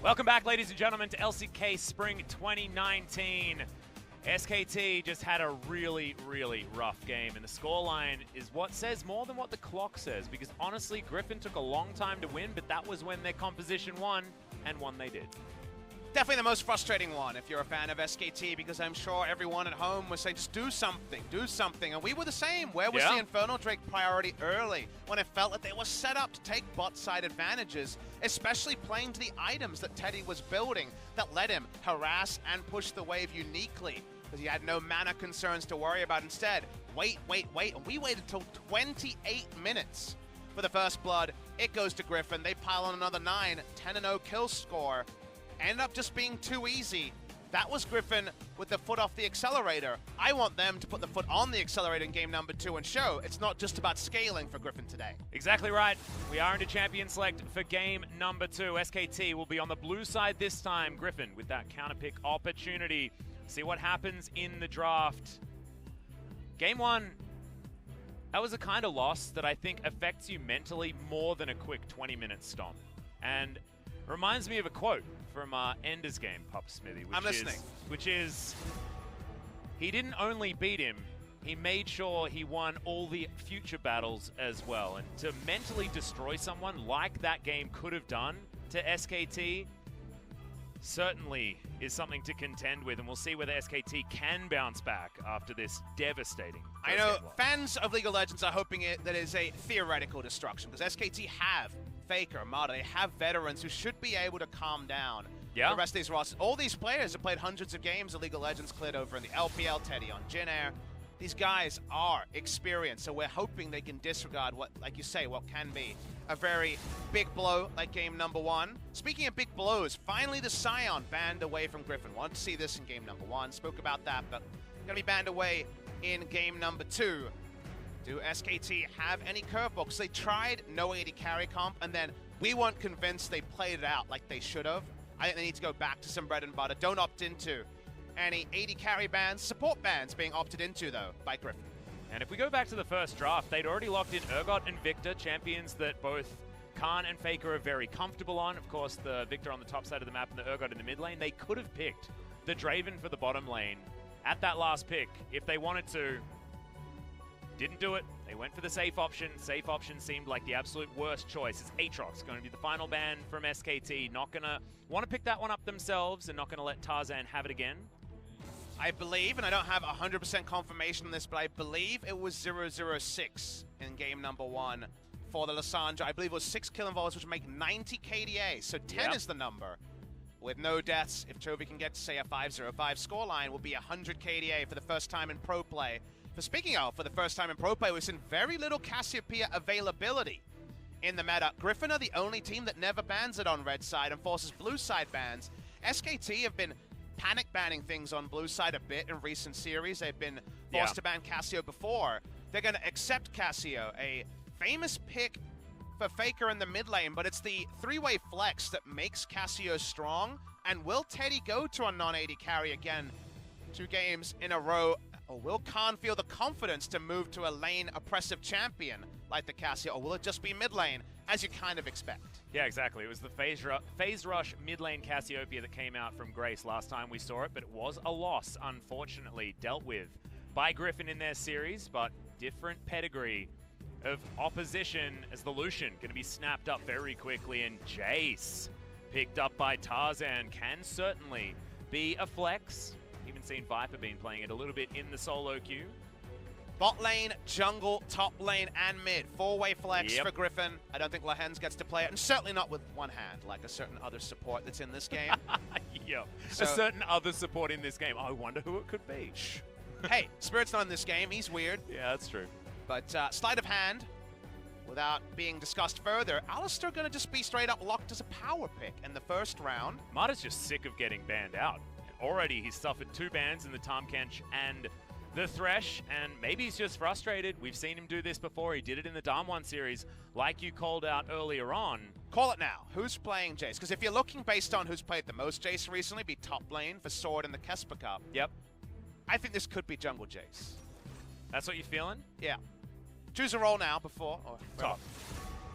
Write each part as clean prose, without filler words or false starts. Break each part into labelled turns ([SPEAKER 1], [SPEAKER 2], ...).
[SPEAKER 1] Welcome back, ladies and gentlemen, to LCK Spring 2019. SKT just had a really, really rough game, and the scoreline is what says more than what the clock says, because honestly, Griffin took a long time to win, but that was when their composition won, and one they did.
[SPEAKER 2] Definitely the most frustrating one if you're a fan of SKT, because I'm sure everyone at home was saying, just do something, and we were the same. Where was the Infernal Drake priority early, when it felt like they were set up to take bot-side advantages, especially playing to the items that Teddy was building that let him harass and push the wave uniquely, because he had no mana concerns to worry about. Instead, wait, and we waited till 28 minutes for the first blood. It goes to Griffin. They pile on another 9, 10-0 kill score. Ended up just being too easy. That was Griffin with the foot off the accelerator. I want them to put the foot on the accelerator in game number 2 and show it's not just about scaling for Griffin today.
[SPEAKER 1] Exactly right. We are into champion select for game number 2. SKT will be on the blue side this time. Griffin with that counter pick opportunity. See what happens in the draft. Game 1, that was a kind of loss that I think affects you mentally more than a quick 20-minute stomp. And reminds me of a quote from Ender's game, Pop Smithy.
[SPEAKER 2] I'm listening.
[SPEAKER 1] Which is, he didn't only beat him, he made sure he won all the future battles as well. And to mentally destroy someone like that game could have done to SKT certainly is something to contend with, and we'll see whether SKT can bounce back after this devastating
[SPEAKER 2] I know fans of League of Legends are hoping that is a theoretical destruction, because SKT have FLICKR, Mata, they have veterans who should be able to calm down the rest of these rosters. All these players have played hundreds of games of League of Legends, cleared over in the LPL, Teddy on Jin Air. These guys are experienced, so we're hoping they can disregard what, like you say, what can be a very big blow like game number 1. Speaking of big blows, finally the Scion banned away from Griffin. Wanted to see this in game number 1, spoke about that, but gonna be banned away in game number 2. Do SKT have any curveballs? They tried no AD carry comp, and then we weren't convinced they played it out like they should have. I think they need to go back to some bread and butter. Don't opt into any AD carry bans, support bans being opted into, though, by Griffin.
[SPEAKER 1] And if we go back to the first draft, they'd already locked in Urgot and Victor, champions that both Khan and FLICKR are very comfortable on. Of course, the Victor on the top side of the map and the Urgot in the mid lane. They could have picked the Draven for the bottom lane at that last pick if they wanted to. Didn't do it. They went for the safe option. Safe option seemed like the absolute worst choice. It's Aatrox going to be the final ban from SKT. Not going to want to pick that one up themselves and not going to let Tarzan have it again.
[SPEAKER 2] I believe, and I don't have 100% confirmation on this, but I believe it was 006 in game number 1 for the Lissandra. I believe it was 6 kill involves, which would make 90 KDA. So 10 is the number. With no deaths, if Chovy can get to, say, a 505 scoreline, will be 100 KDA for the first time in pro play. For speaking of, for the first time in pro play, we've seen very little Cassiopeia availability in the meta. Griffin are the only team that never bans it on red side and forces blue side bans. SKT have been panic banning things on blue side a bit in recent series. They've been forced to ban Cassio before. They're going to accept Cassio, a famous pick for FLICKR in the mid lane, but it's the 3-way flex that makes Cassio strong. And will Teddy go to a non-AD carry again 2 games in a row? Or will Khan feel the confidence to move to a lane oppressive champion like the Cassio? Or will it just be mid lane, as you kind of expect?
[SPEAKER 1] Yeah, exactly. It was the phase rush mid lane Cassiopeia that came out from Grace last time we saw it, but it was a loss, unfortunately, dealt with by Griffin in their series, but different pedigree of opposition as the Lucian going to be snapped up very quickly, and Jace picked up by Tarzan can certainly be a flex. Even seen Viper been playing it a little bit in the solo queue.
[SPEAKER 2] Bot lane, jungle, top lane, and mid. 4-way flex for Griffin. I don't think Lahens gets to play it, and certainly not with one hand, like a certain other support that's in this game.
[SPEAKER 1] Yep. So, a certain other support in this game. I wonder who it could be.
[SPEAKER 2] Hey, Spirit's not in this game. He's weird.
[SPEAKER 1] Yeah, that's true.
[SPEAKER 2] But sleight of hand, without being discussed further, Alistar going to just be straight up locked as a power pick in the first round.
[SPEAKER 1] Mata's just sick of getting banned out. Already, he's suffered 2 bans in the Tahm-Kench and the Thresh, and maybe he's just frustrated. We've seen him do this before. He did it in the Damwon series, like you called out earlier on.
[SPEAKER 2] Call it now. Who's playing Jace? Because if you're looking based on who's played the most Jace recently, be top lane for Sword in the Kesper Cup.
[SPEAKER 1] Yep.
[SPEAKER 2] I think this could be jungle Jace.
[SPEAKER 1] That's what you're feeling?
[SPEAKER 2] Yeah. Choose a role now before. Or
[SPEAKER 1] top.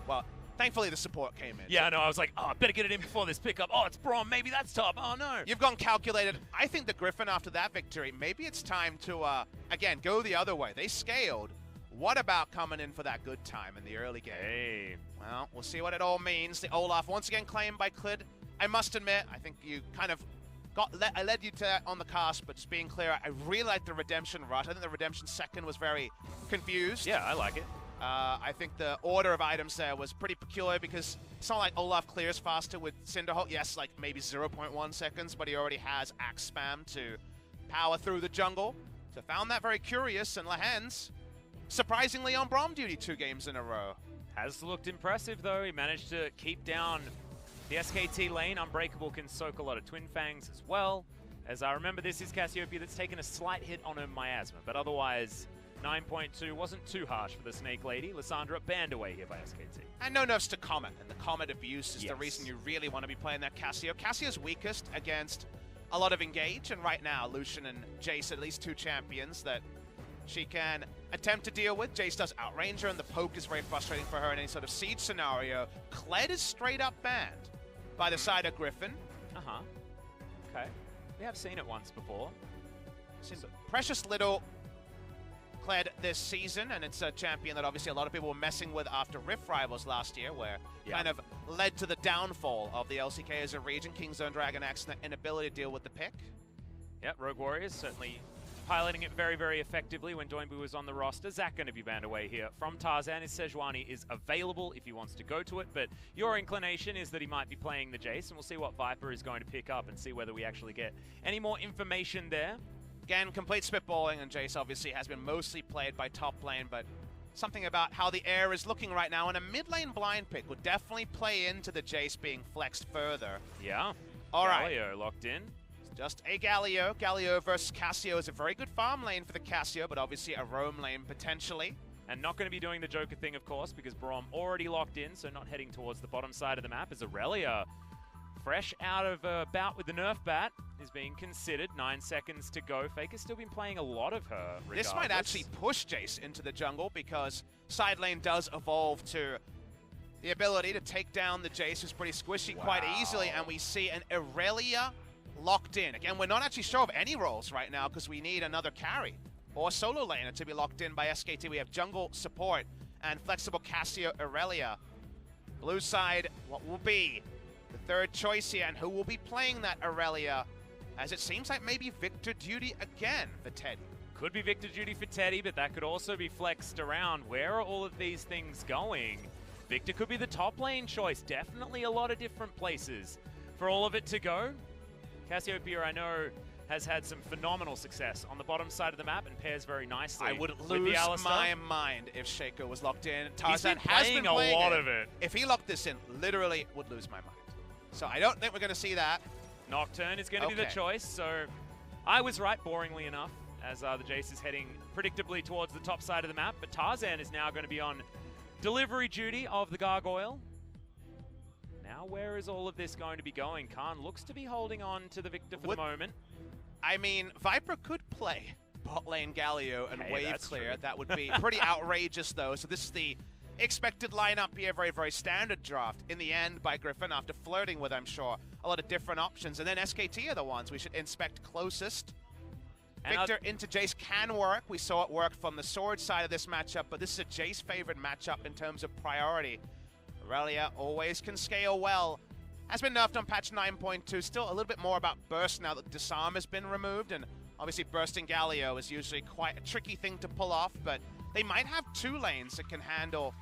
[SPEAKER 2] Well, Thankfully, the support came in.
[SPEAKER 1] Yeah, no, I was like, oh, I better get it in before this pickup. Oh, it's Braum. Maybe that's top. Oh, no.
[SPEAKER 2] You've gone calculated. I think the Griffin, after that victory, maybe it's time to, again, go the other way. They scaled. What about coming in for that good time in the early game?
[SPEAKER 1] Hey.
[SPEAKER 2] Well, we'll see what it all means. The Olaf, once again, claimed by Clid. I must admit, I think you kind of I led you to that on the cast, but just being clear, I really like the Redemption rush. I think the Redemption second was very confused.
[SPEAKER 1] Yeah, I like it.
[SPEAKER 2] I think the order of items there was pretty peculiar because it's not like Olaf clears faster with Cinderhawk. Yes, like maybe 0.1 seconds, but he already has axe spam to power through the jungle. So found that very curious, and Lehens surprisingly on Braum duty 2 games in a row.
[SPEAKER 1] Has looked impressive, though. He managed to keep down the SKT lane. Unbreakable can soak a lot of Twin Fangs as well. As I remember, this is Cassiopeia that's taken a slight hit on her miasma, but otherwise 9.2 wasn't too harsh for the Snake Lady. Lissandra banned away here by SKT.
[SPEAKER 2] And no nerfs to Comet, and the Comet abuse is
[SPEAKER 1] Yes.
[SPEAKER 2] the reason you really want to be playing that Cassio. Cassio's weakest against a lot of engage, and right now Lucian and Jace, at least 2 champions that she can attempt to deal with. Jace does outrange her, and the poke is very frustrating for her in any sort of siege scenario. Kled is straight up banned by the side of Griffin.
[SPEAKER 1] Uh-huh. Okay. We have seen it once before.
[SPEAKER 2] Precious little Kled this season, and it's a champion that obviously a lot of people were messing with after Rift Rivals last year, where kind of led to the downfall of the LCK as a region. Kingzone Dragon Axe and the inability to deal with the pick.
[SPEAKER 1] Yep, Rogue Warriors certainly piloting it very, very effectively when Doinbu was on the roster. Zach going to be banned away here from Tarzan. His Sejuani is available if he wants to go to it, but your inclination is that he might be playing the Jace, and we'll see what Viper is going to pick up and see whether we actually get any more information there.
[SPEAKER 2] Again, complete spitballing, and Jace obviously has been mostly played by top lane, but something about how the air is looking right now, and a mid lane blind pick would definitely play into the Jace being flexed further.
[SPEAKER 1] Yeah.
[SPEAKER 2] All right.
[SPEAKER 1] Galio locked in.
[SPEAKER 2] Just a Galio. Galio versus Cassio is a very good farm lane for the Cassio, but obviously a roam lane potentially.
[SPEAKER 1] And not going to be doing the Joker thing, of course, because Braum already locked in, so not heading towards the bottom side of the map. As Aurelia, fresh out of a bout with the Nerf bat, is being considered. 9 seconds to go. Faker's still been playing a lot of her, regardless.
[SPEAKER 2] This might actually push Jace into the jungle, because side lane does evolve to the ability to take down the Jace, who's pretty squishy quite easily, and we see an Aurelia locked in. Again, we're not actually sure of any roles right now because we need another carry or solo laner to be locked in by SKT. We have jungle support and flexible Cassio Aurelia. Blue side, what will be the third choice here, and who will be playing that Aurelia, as it seems like maybe Victor duty again for Teddy.
[SPEAKER 1] Could be Victor duty for Teddy, but that could also be flexed around. Where are all of these things going? Victor could be the top lane choice. Definitely a lot of different places for all of it to go. Cassiopeia, I know, has had some phenomenal success on the bottom side of the map and pairs very nicely.
[SPEAKER 2] I would
[SPEAKER 1] with
[SPEAKER 2] lose
[SPEAKER 1] the Alistar.
[SPEAKER 2] my mind if Shaco was locked in.
[SPEAKER 1] He's been
[SPEAKER 2] Tarzan has
[SPEAKER 1] playing
[SPEAKER 2] been
[SPEAKER 1] a
[SPEAKER 2] playing
[SPEAKER 1] lot of it.
[SPEAKER 2] If he locked this in, literally would lose my mind. So I don't think we're going to see that.
[SPEAKER 1] Nocturne is going to be the
[SPEAKER 2] Okay.
[SPEAKER 1] choice, so I was right, boringly enough, as the Jace is heading predictably towards the top side of the map, but Tarzan is now going to be on delivery duty of the Gargoyle. Now, where is all of this going to be going? Khan looks to be holding on to the Victor for the moment.
[SPEAKER 2] I mean, Viper could play bot lane Galio and
[SPEAKER 1] Hey,
[SPEAKER 2] wave
[SPEAKER 1] that's
[SPEAKER 2] clear.
[SPEAKER 1] true.
[SPEAKER 2] That would be pretty outrageous, though. So this is the expected lineup here. Very, very standard draft in the end by Griffin after flirting with, I'm sure, a lot of different options. And then SKT are the ones we should inspect closest.
[SPEAKER 1] And
[SPEAKER 2] Victor into Jace can work. We saw it work from the sword side of this matchup, but this is a Jace favored matchup in terms of priority. Aurelia always can scale well. Has been nerfed on patch 9.2. Still a little bit more about burst now that disarm has been removed, and obviously bursting Galio is usually quite a tricky thing to pull off, but they might have 2 lanes that can handle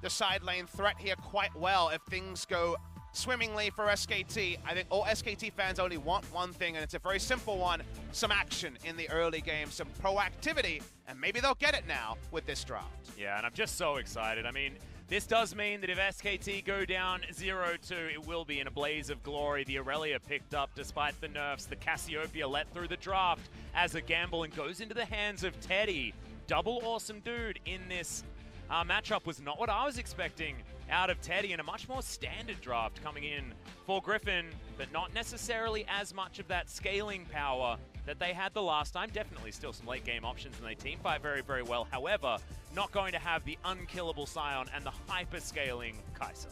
[SPEAKER 2] the side lane threat here quite well if things go swimmingly for SKT. I think all SKT fans only want one thing, and it's a very simple one: some action in the early game, some proactivity, and maybe they'll get it now with this draft.
[SPEAKER 1] Yeah, and I'm just so excited. I mean, this does mean that if SKT go down 0-2, it will be in a blaze of glory. The Aurelia picked up despite the nerfs. The Cassiopeia let through the draft as a gamble and goes into the hands of Teddy. Double awesome dude in this matchup was not what I was expecting out of Teddy, and a much more standard draft coming in for Griffin, but not necessarily as much of that scaling power that they had the last time. Definitely still some late game options, and they team fight very, very well. However, not going to have the unkillable Scion and the hyper-scaling Kai'Sa.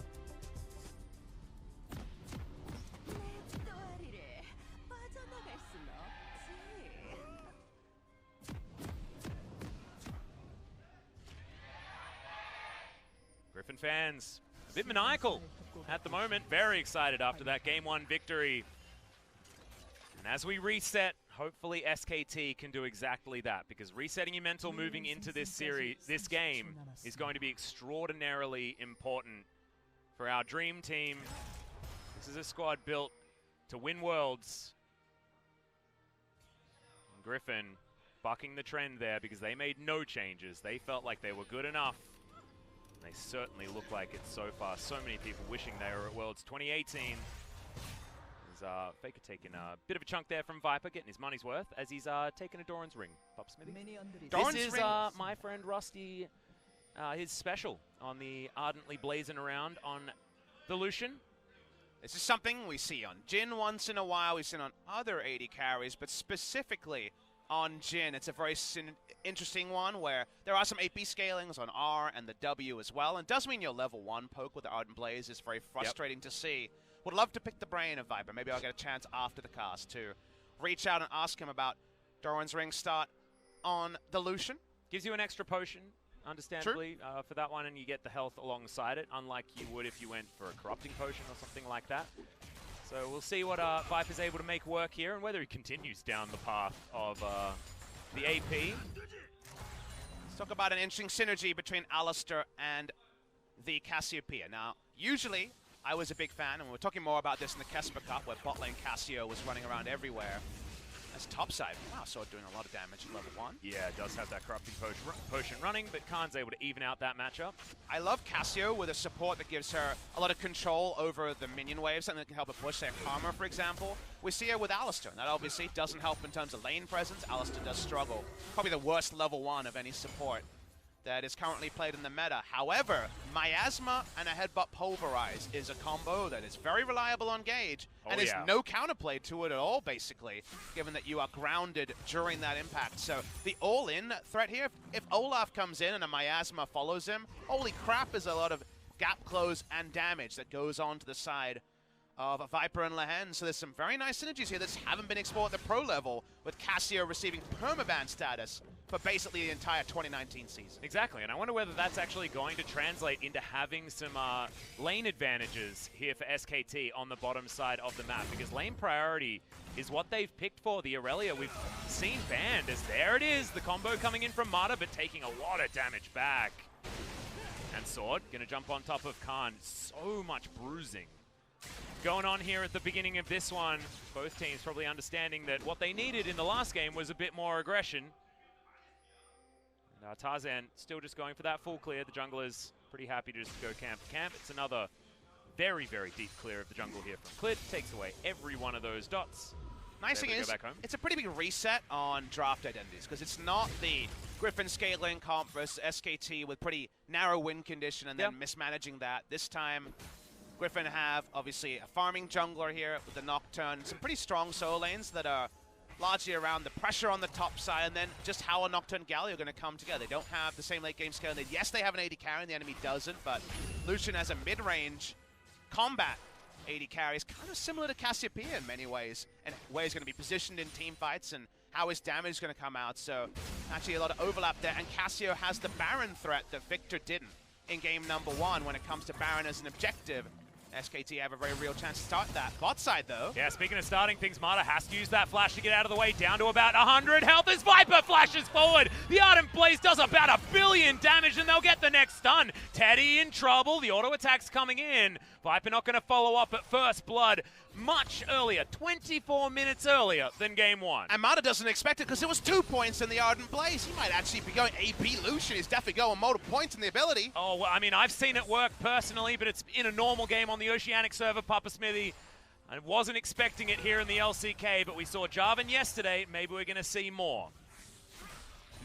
[SPEAKER 1] Griffin fans, a bit maniacal at the moment. Very excited after that Game 1 victory. And as we reset, hopefully SKT can do exactly that, because resetting your mental moving into this game is going to be extraordinarily important for our dream team. This is a squad built to win Worlds. And Griffin bucking the trend there because they made no changes. They felt like they were good enough. They certainly look like it so far. So many people wishing they were at Worlds 2018. FLICKR taking a bit of a chunk there from Viper, getting his money's worth as he's taking a Doran's ring. Pop Smithy. This is my friend Rusty, his special on the Ardently blazing around on the Lucian.
[SPEAKER 2] This is something we see on Jhin once in a while. We've seen on other AD carries, but specifically on Jhin, it's a very interesting one where there are some AP scalings on R and the W as well, and does mean your level 1 poke with the Ardent Blaze is very frustrating to see. Would love to pick the brain of Viper. Maybe I'll get a chance after the cast to reach out and ask him about Doran's ring start on the Lucian.
[SPEAKER 1] Gives you an extra potion, understandably, for that one, and you get the health alongside it, unlike you would if you went for a corrupting potion or something like that. So we'll see what Viper's able to make work here, and whether he continues down the path of the AP.
[SPEAKER 2] Let's talk about an interesting synergy between Alistar and the Cassiopeia. Now, usually I was a big fan, and we're talking more about this in the Kesper Cup, where bot lane Cassio was running around everywhere. That's topside. Wow, Sword doing a lot of damage at level 1.
[SPEAKER 1] Yeah, it does have that corrupting potion running, but Khan's able to even out that matchup.
[SPEAKER 2] I love Cassio with a support that gives her a lot of control over the minion waves, something that can help her push, say, Karma, for example. We see her with Alistar, and that obviously doesn't help in terms of lane presence. Alistar does struggle. Probably the worst level 1 of any support that is currently played in the meta. However, Miasma and a Headbutt Pulverize is a combo that is very reliable on gauge, and is no counterplay to it at all, basically, given that you are grounded during that impact. So the all-in threat here, if Olaf comes in and a Miasma follows him, holy crap, is a lot of gap close and damage that goes on to the side of Viper and Lehen. So there's some very nice synergies here that haven't been explored at the pro level, with Cassio receiving permaban status for basically the entire 2019 season.
[SPEAKER 1] Exactly, and I wonder whether that's actually going to translate into having some lane advantages here for SKT on the bottom side of the map, because lane priority is what they've picked for the Aurelia. We've seen banned as there it is, the combo coming in from Mata, but taking a lot of damage back. And Sword gonna jump on top of Khan. So much bruising going on here at the beginning of this one. Both teams probably understanding that what they needed in the last game was a bit more aggression. And Tarzan still just going for that full clear. The jungler's pretty happy to just go camp to camp. It's another very, very deep clear of the jungle here from Clid. Takes away every one of those dots.
[SPEAKER 2] Nice thing is, it's a pretty big reset on draft identities, because it's not the Griffin scaling comp versus SKT with pretty narrow win condition and then mismanaging that. This time, Griffin have, obviously, a farming jungler here with the Nocturne. Some pretty strong solo lanes that are largely around the pressure on the top side, and then just how a Nocturne Galio are going to come together. They don't have the same late game scale. Yes, they have an AD carry, and the enemy doesn't, but Lucian has a mid-range combat AD carry. Is kind of similar to Cassiopeia in many ways, and where he's going to be positioned in team fights and how his damage is going to come out. So actually a lot of overlap there, and Cassio has the Baron threat that Victor didn't in game number 1 when it comes to Baron as an objective. SKT have a very real chance to start that. Bot side, though.
[SPEAKER 1] Yeah, speaking of starting things, Mata has to use that flash to get out of the way. Down to about 100 health as Viper flashes forward. The Ardent Blaze does about 1 billion damage, and they'll get the next stun. Teddy in trouble. The auto attack's coming in. Viper not going to follow up at first blood much earlier, 24 minutes earlier than game 1.
[SPEAKER 2] And Mata doesn't expect it because it was 2 points in the Ardent Blaze. He might actually be going AP Lucian. He's definitely going multiple points in the ability.
[SPEAKER 1] Oh, well, I mean, I've seen it work personally, but it's in a normal game on the Oceanic server, Papa Smithy. I wasn't expecting it here in the LCK, but we saw Jarvan yesterday. Maybe we're going to see more.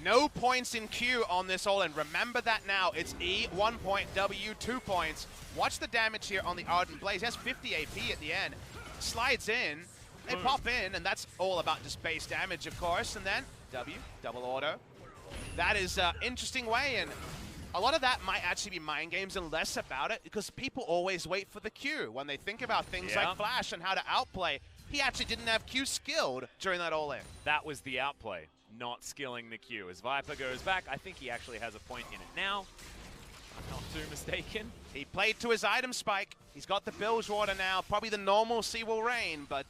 [SPEAKER 2] No points in Q on this all-in. Remember that now. It's E, 1 point, W, 2 points. Watch the damage here on the Ardent Blaze. He has 50 AP at the end. Slides in, they pop in, and that's all about just base damage, of course. And then W, double auto. That is an interesting way, and a lot of that might actually be mind games and less about it, because people always wait for the Q when they think about things like Flash and how to outplay. He actually didn't have Q skilled during that all-in.
[SPEAKER 1] That was the outplay, not skilling the Q. As Viper goes back, I think he actually has a point in it now. I'm not too mistaken.
[SPEAKER 2] He played to his item spike. He's got the Bilge Water now, probably the normal Sea will Rain, but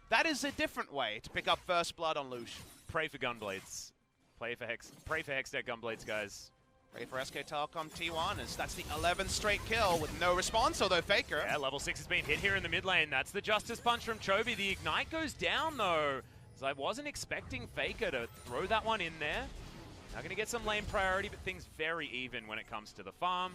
[SPEAKER 2] that is a different way to pick up first blood on Lucian.
[SPEAKER 1] Pray for Gunblades. Pray for Hextech Gunblades, guys.
[SPEAKER 2] Pray for SK Telecom T1, as that's the 11th straight kill with no response, although FLICKR.
[SPEAKER 1] Yeah, level 6 has been hit here in the mid lane. That's the Justice Punch from Chovy. The Ignite goes down, though. So I wasn't expecting FLICKR to throw that one in there. Now going to get some lane priority, but things very even when it comes to the farm.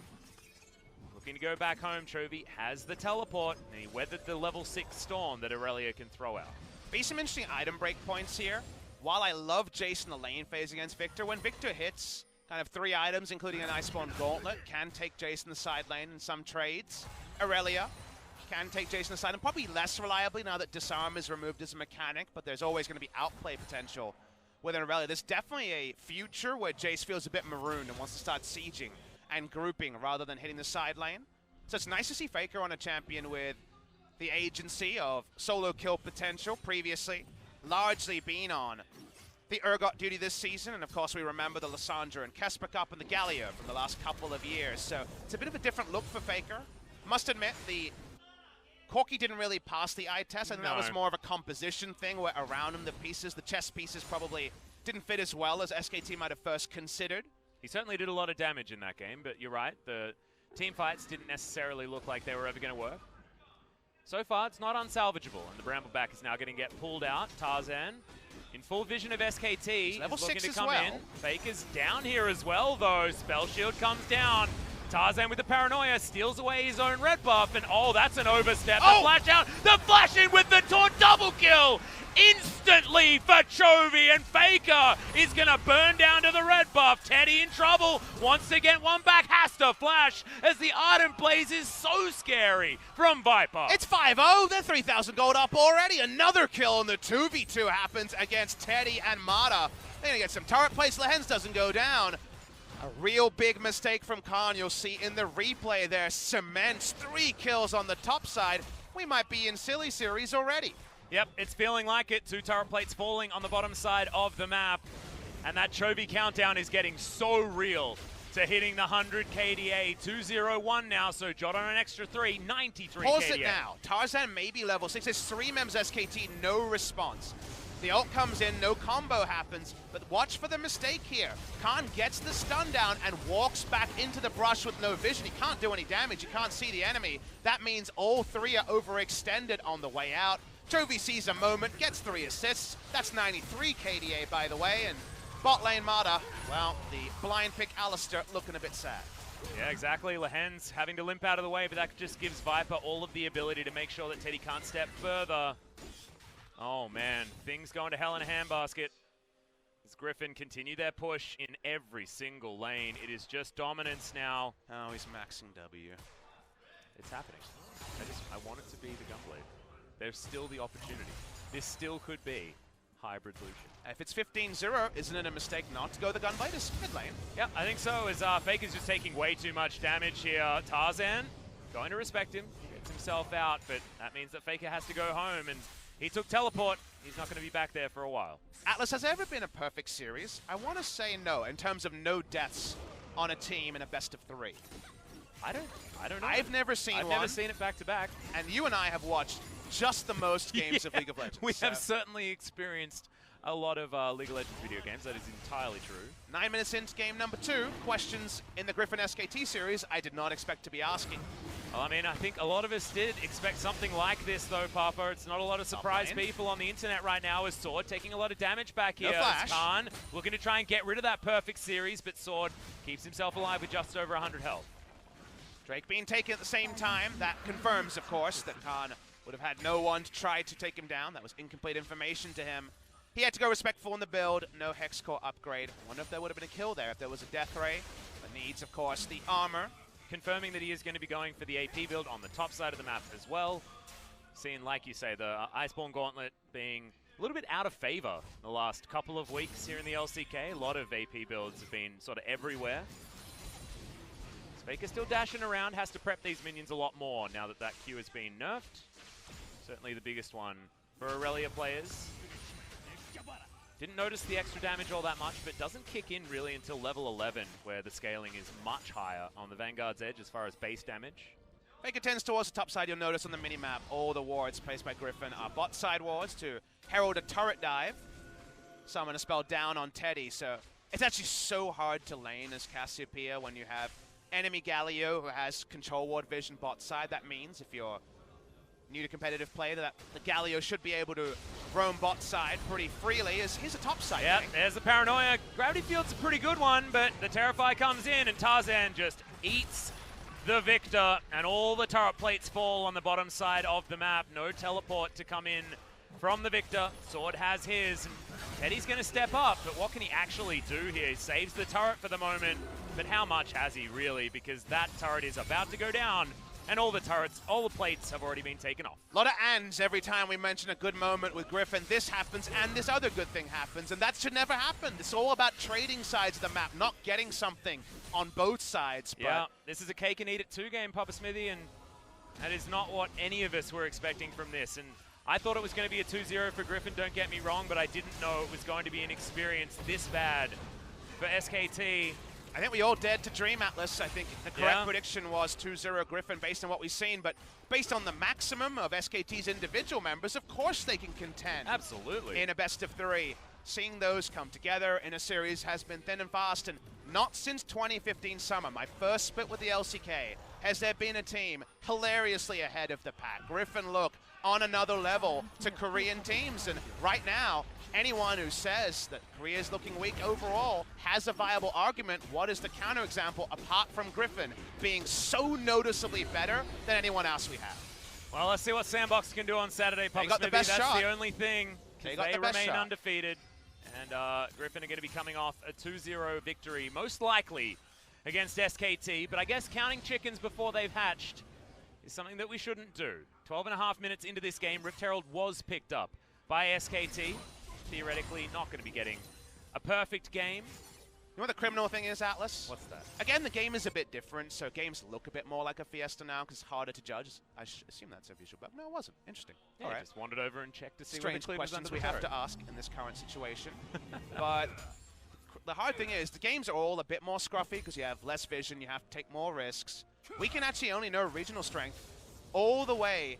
[SPEAKER 1] Looking to go back home, Chovy has the teleport, and he weathered the level 6 storm that Aurelia can throw out.
[SPEAKER 2] Be some interesting item break points here. While I love Jace in the lane phase against Victor, when Victor hits kind of 3 items, including an Iceborne Gauntlet, can take Jace in the side lane in some trades. Aurelia can take Jace in the side, and probably less reliably now that Disarm is removed as a mechanic, but there's always going to be outplay potential with an Aurelia. There's definitely a future where Jace feels a bit marooned and wants to start sieging and grouping rather than hitting the side lane. So it's nice to see FLICKR on a champion with the agency of solo kill potential, previously largely been on the Urgot duty this season, and of course we remember the Lysandra and Kesper Cup and the Galio from the last couple of years. So it's a bit of a different look for FLICKR. Must admit, the Corki didn't really pass the eye test. I think that was more of a composition thing where around him the chess pieces probably didn't fit as well as SKT might have first considered.
[SPEAKER 1] He certainly did a lot of damage in that game, but you're right, the team fights didn't necessarily look like they were ever going to work. So far, it's not unsalvageable, and the Brambleback is now going to get pulled out. Tarzan, in full vision of SKT,
[SPEAKER 2] level
[SPEAKER 1] is looking
[SPEAKER 2] 6
[SPEAKER 1] to
[SPEAKER 2] as
[SPEAKER 1] come
[SPEAKER 2] well.
[SPEAKER 1] in. FLICKR's down here as well, though. Spell Shield comes down. Tarzan with the paranoia steals away his own red buff, and oh, that's an overstep. The flash out, the flash in with the taunt, double kill! Instantly for Chovy, and FLICKR is going to burn down to the red buff. Teddy in trouble, wants to get one back, has to flash, as the Ardent Blaze is so scary from Viper.
[SPEAKER 2] It's 5-0, they're 3,000 gold up already. Another kill on the 2v2 happens against Teddy and Mata. They're going to get some turret plays, Lehens doesn't go down. A real big mistake from Khan, you'll see in the replay there. Cements 3 kills on the top side. We might be in silly series already.
[SPEAKER 1] Yep, it's feeling like it. 2 turret plates falling on the bottom side of the map. And that Chovy countdown is getting so real to hitting the 100 KDA. 201 now, so jot on an extra 3, 93
[SPEAKER 2] Pause
[SPEAKER 1] KDA.
[SPEAKER 2] it now. Tarzan may be level 6. There's 3 members SKT, no response. The ult comes in, no combo happens, but watch for the mistake here. Khan gets the stun down and walks back into the brush with no vision. He can't do any damage, he can't see the enemy. That means all 3 are overextended on the way out. Chovy sees a moment, gets 3 assists. That's 93 KDA, by the way, and bot lane Mata, well, the blind pick Alistair looking a bit sad.
[SPEAKER 1] Yeah, exactly. Lehens having to limp out of the way, but that just gives Viper all of the ability to make sure that Teddy can't step further. Oh man, things going to hell in a handbasket. As Griffin continue their push in every single lane. It is just dominance now.
[SPEAKER 2] Oh, he's maxing W.
[SPEAKER 1] It's happening. I want it to be the Gunblade. There's still the opportunity. This still could be Hybrid Lucian.
[SPEAKER 2] If it's 15-0, isn't it a mistake not to go the Gunblade? It's mid lane.
[SPEAKER 1] Yeah, I think so, as FLICKR's just taking way too much damage here. Tarzan going to respect him, gets himself out, but that means that FLICKR has to go home, and he took teleport. He's not going to be back there for a while.
[SPEAKER 2] Atlas, has there ever been a perfect series? I want to say no, in terms of no deaths on a team in a best of 3.
[SPEAKER 1] I don't know.
[SPEAKER 2] I've never seen one.
[SPEAKER 1] I've never seen it back to back.
[SPEAKER 2] And you and I have watched just the most games of League of Legends.
[SPEAKER 1] We have certainly experienced a lot of League of Legends video games. That is entirely true.
[SPEAKER 2] 9 minutes into game number 2, questions in the Griffin SKT series I did not expect to be asking.
[SPEAKER 1] Well, I mean, I think a lot of us did expect something like this, though, Papa. It's not a lot of surprise people on the internet right now, as Sword taking a lot of damage back here.
[SPEAKER 2] No flash.
[SPEAKER 1] Khan looking to try and get rid of that perfect series, but Sword keeps himself alive with just over 100 health.
[SPEAKER 2] Drake being taken at the same time. That confirms, of course, that Khan would have had no one to try to take him down. That was incomplete information to him. He had to go respectful in the build. No Hex Core upgrade. I wonder if there would have been a kill there if there was a Death Ray. But needs, of course, the armor.
[SPEAKER 1] Confirming that he is going to be going for the AP build on the top side of the map as well. Seeing, like you say, the Iceborne Gauntlet being a little bit out of favor the last couple of weeks here in the LCK. A lot of AP builds have been sort of everywhere. FLICKR still dashing around, has to prep these minions a lot more now that that Q has been nerfed. Certainly the biggest one for Aurelia players. Didn't notice the extra damage all that much, but doesn't kick in really until level 11, where the scaling is much higher on the Vanguard's edge as far as base damage.
[SPEAKER 2] FLICKR tends towards the top side. You'll notice on the minimap, all the wards placed by Griffin are bot side wards to herald a turret dive, summon a spell down on Teddy. So it's actually so hard to lane as Cassiopeia when you have enemy Galio who has control ward vision bot side. That means if you're new to competitive play, that the Galio should be able to roam bot side pretty freely. Here's a top side.
[SPEAKER 1] Yeah, there's the Paranoia. Gravity Field's a pretty good one, but the Terrify comes in and Tarzan just eats the Victor, and all the turret plates fall on the bottom side of the map. No teleport to come in from the Victor. Sword has his, and Teddy's going to step up, but what can he actually do here? He saves the turret for the moment, but how much has he really? Because that turret is about to go down, and all the turrets, all the plates have already been taken off.
[SPEAKER 2] A lot of ands every time we mention a good moment with Griffin. This happens and this other good thing happens, and that should never happen. It's all about trading sides of the map, not getting something on both sides. But
[SPEAKER 1] yeah, this is a cake and eat it 2 game, Papa Smithy, and that is not what any of us were expecting from this. And I thought it was going to be a 2-0 for Griffin, don't get me wrong, but I didn't know it was going to be an experience this bad for SKT.
[SPEAKER 2] I think we all dared to dream, Atlas. I think the correct prediction was 2-0 Griffin based on what we've seen, but based on the maximum of SKT's individual members, of course they can contend.
[SPEAKER 1] Absolutely.
[SPEAKER 2] In a best of 3. Seeing those come together in a series has been thin and fast, and not since 2015 summer, my first split with the LCK, has there been a team hilariously ahead of the pack. Griffin look on another level to Korean teams, and right now, anyone who says that Korea is looking weak overall has a viable argument. What is the counterexample apart from Griffin being so noticeably better than anyone else we have?
[SPEAKER 1] Well, let's see what Sandbox can do on Saturday, Papa
[SPEAKER 2] got the
[SPEAKER 1] Smithy.
[SPEAKER 2] best
[SPEAKER 1] That's
[SPEAKER 2] shot.
[SPEAKER 1] the only thing. They remain undefeated. And Griffin are going to be coming off a 2-0 victory, most likely against SKT. But I guess counting chickens before they've hatched is something that we shouldn't do. 12.5 minutes into this game, Rift Herald was picked up by SKT. Theoretically not going to be getting a perfect game.
[SPEAKER 2] You know what the criminal thing is, Atlas?
[SPEAKER 1] What's that?
[SPEAKER 2] Again, the game is a bit different, so games look a bit more like a Fiesta now because it's harder to judge. I assume that's a visual bug. No, it wasn't. Interesting.
[SPEAKER 1] Yeah,
[SPEAKER 2] all right.
[SPEAKER 1] Just wandered over and checked to see
[SPEAKER 2] Strange
[SPEAKER 1] what the
[SPEAKER 2] questions
[SPEAKER 1] under
[SPEAKER 2] we
[SPEAKER 1] the
[SPEAKER 2] have
[SPEAKER 1] turret.
[SPEAKER 2] to ask in this current situation. But the hard thing is the games are all a bit more scruffy because you have less vision, you have to take more risks. We can actually only know regional strength all the way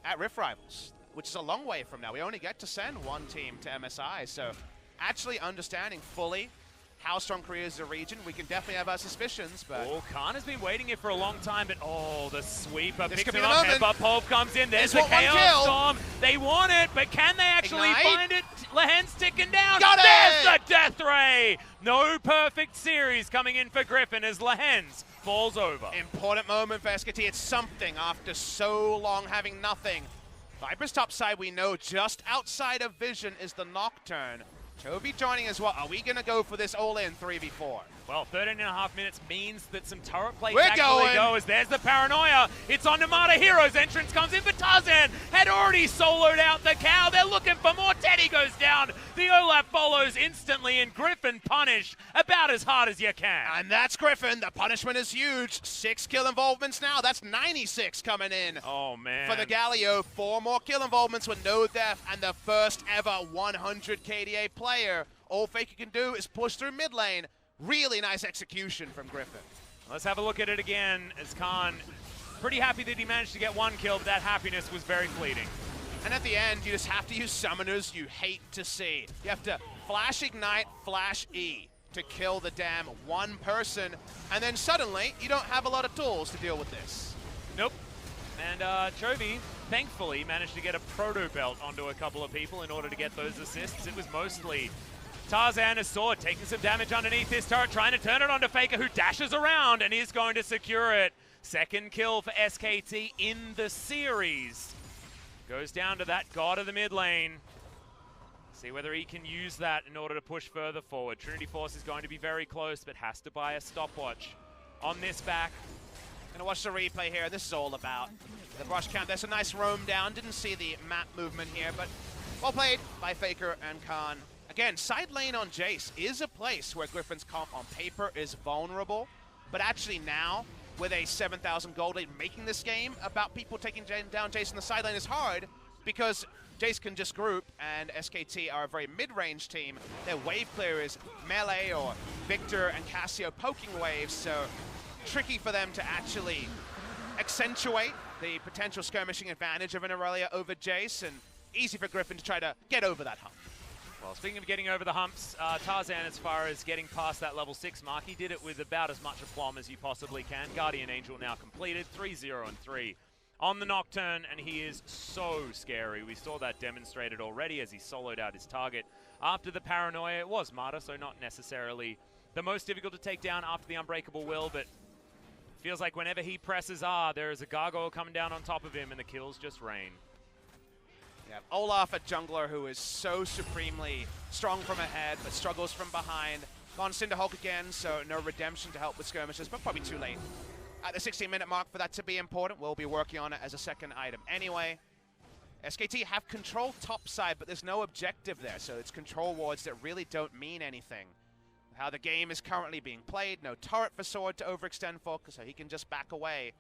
[SPEAKER 2] at Rift Rivals, which is a long way from now. We only get to send one team to MSI, so actually understanding fully how strong Korea is as a region, we can definitely have our suspicions, but...
[SPEAKER 1] Oh, Khan has been waiting here for a long time, but oh, the sweeper
[SPEAKER 2] This
[SPEAKER 1] picks
[SPEAKER 2] could
[SPEAKER 1] him
[SPEAKER 2] be
[SPEAKER 1] up.
[SPEAKER 2] the moment.
[SPEAKER 1] Headbutt Pulp comes in. There's
[SPEAKER 2] There's
[SPEAKER 1] the
[SPEAKER 2] one
[SPEAKER 1] Chaos
[SPEAKER 2] kill.
[SPEAKER 1] Storm. They want it, but can they actually
[SPEAKER 2] Ignite.
[SPEAKER 1] find it? Lehen's ticking down.
[SPEAKER 2] Got it!
[SPEAKER 1] There's the Death Ray. No perfect series coming in for Griffin as Lehen's falls over.
[SPEAKER 2] Important moment for SKT. It's something after so long having nothing. Viper's top side, we know just outside of vision is the Nocturne. Toby joining as well. Are we going to go for this all-in 3v4?
[SPEAKER 1] Well, 13.5 minutes means that some turret plates
[SPEAKER 2] We're
[SPEAKER 1] actually
[SPEAKER 2] going.
[SPEAKER 1] go as there's the Paranoia. It's on Namada Heroes. Entrance comes in for Tarzan. Had already soloed out the cow. They're looking for more. Teddy goes down. The Olaf follows instantly, and Griffin punished about as hard as you can.
[SPEAKER 2] And that's Griffin. The punishment is huge. 6 kill involvements now. That's 96 coming in.
[SPEAKER 1] Oh, man.
[SPEAKER 2] For the Galio, 4 more kill involvements with no death, and the first ever 100 KDA player. All FLICKR can do is push through mid lane. Really nice execution from Griffin.
[SPEAKER 1] Let's have a look at it again as Khan, pretty happy that he managed to get 1 kill, but that happiness was very fleeting.
[SPEAKER 2] And at the end, you just have to use summoners you hate to see. You have to flash ignite, flash E to kill the damn one person, and then suddenly you don't have a lot of tools to deal with this.
[SPEAKER 1] Nope. And Chovy, thankfully, managed to get a proto belt onto a couple of people in order to get those assists. It was mostly Tarzan, a sword, taking some damage underneath this turret, trying to turn it onto FLICKR, who dashes around and is going to secure it. Second kill for SKT in the series. Goes down to that god of the mid lane. See whether he can use that in order to push further forward. Trinity Force is going to be very close, but has to buy a stopwatch on this back.
[SPEAKER 2] Gonna watch the replay here. This is all about The brush camp, there's a nice roam down. Didn't see the map movement here, but well played by FLICKR and Khan. Again, side lane on Jace is a place where Griffin's comp on paper is vulnerable, but actually now, with a 7,000 gold lead, making this game about people taking down Jace in the side lane is hard, because Jace can just group, and SKT are a very mid-range team. Their wave clear is melee or Victor and Cassio poking waves, so tricky for them to actually accentuate the potential skirmishing advantage of an Aurelia over Jace, and easy for Griffin to try to get over that hump.
[SPEAKER 1] Well, speaking of getting over the humps, Tarzan, as far as getting past that level 6 mark, he did it with about as much aplomb as you possibly can. Guardian Angel now completed, 3-0 and 3 on the Nocturne, and he is so scary. We saw that demonstrated already as he soloed out his target. After the paranoia, it was Martyr, so not necessarily the most difficult to take down after the Unbreakable Will, but feels like whenever he presses R, there is a gargoyle coming down on top of him, and the kills just rain.
[SPEAKER 2] Yeah, Olaf, a jungler who is so supremely strong from ahead, but struggles from behind. Gone Cinderhulk again, so no redemption to help with skirmishes, but probably too late. At the 16-minute mark for that to be important, we'll be working on it as a second item. Anyway, SKT have control top side, but there's no objective there, so it's control wards that really don't mean anything. How the game is currently being played, no turret for Sword to overextend for, so he can just back away.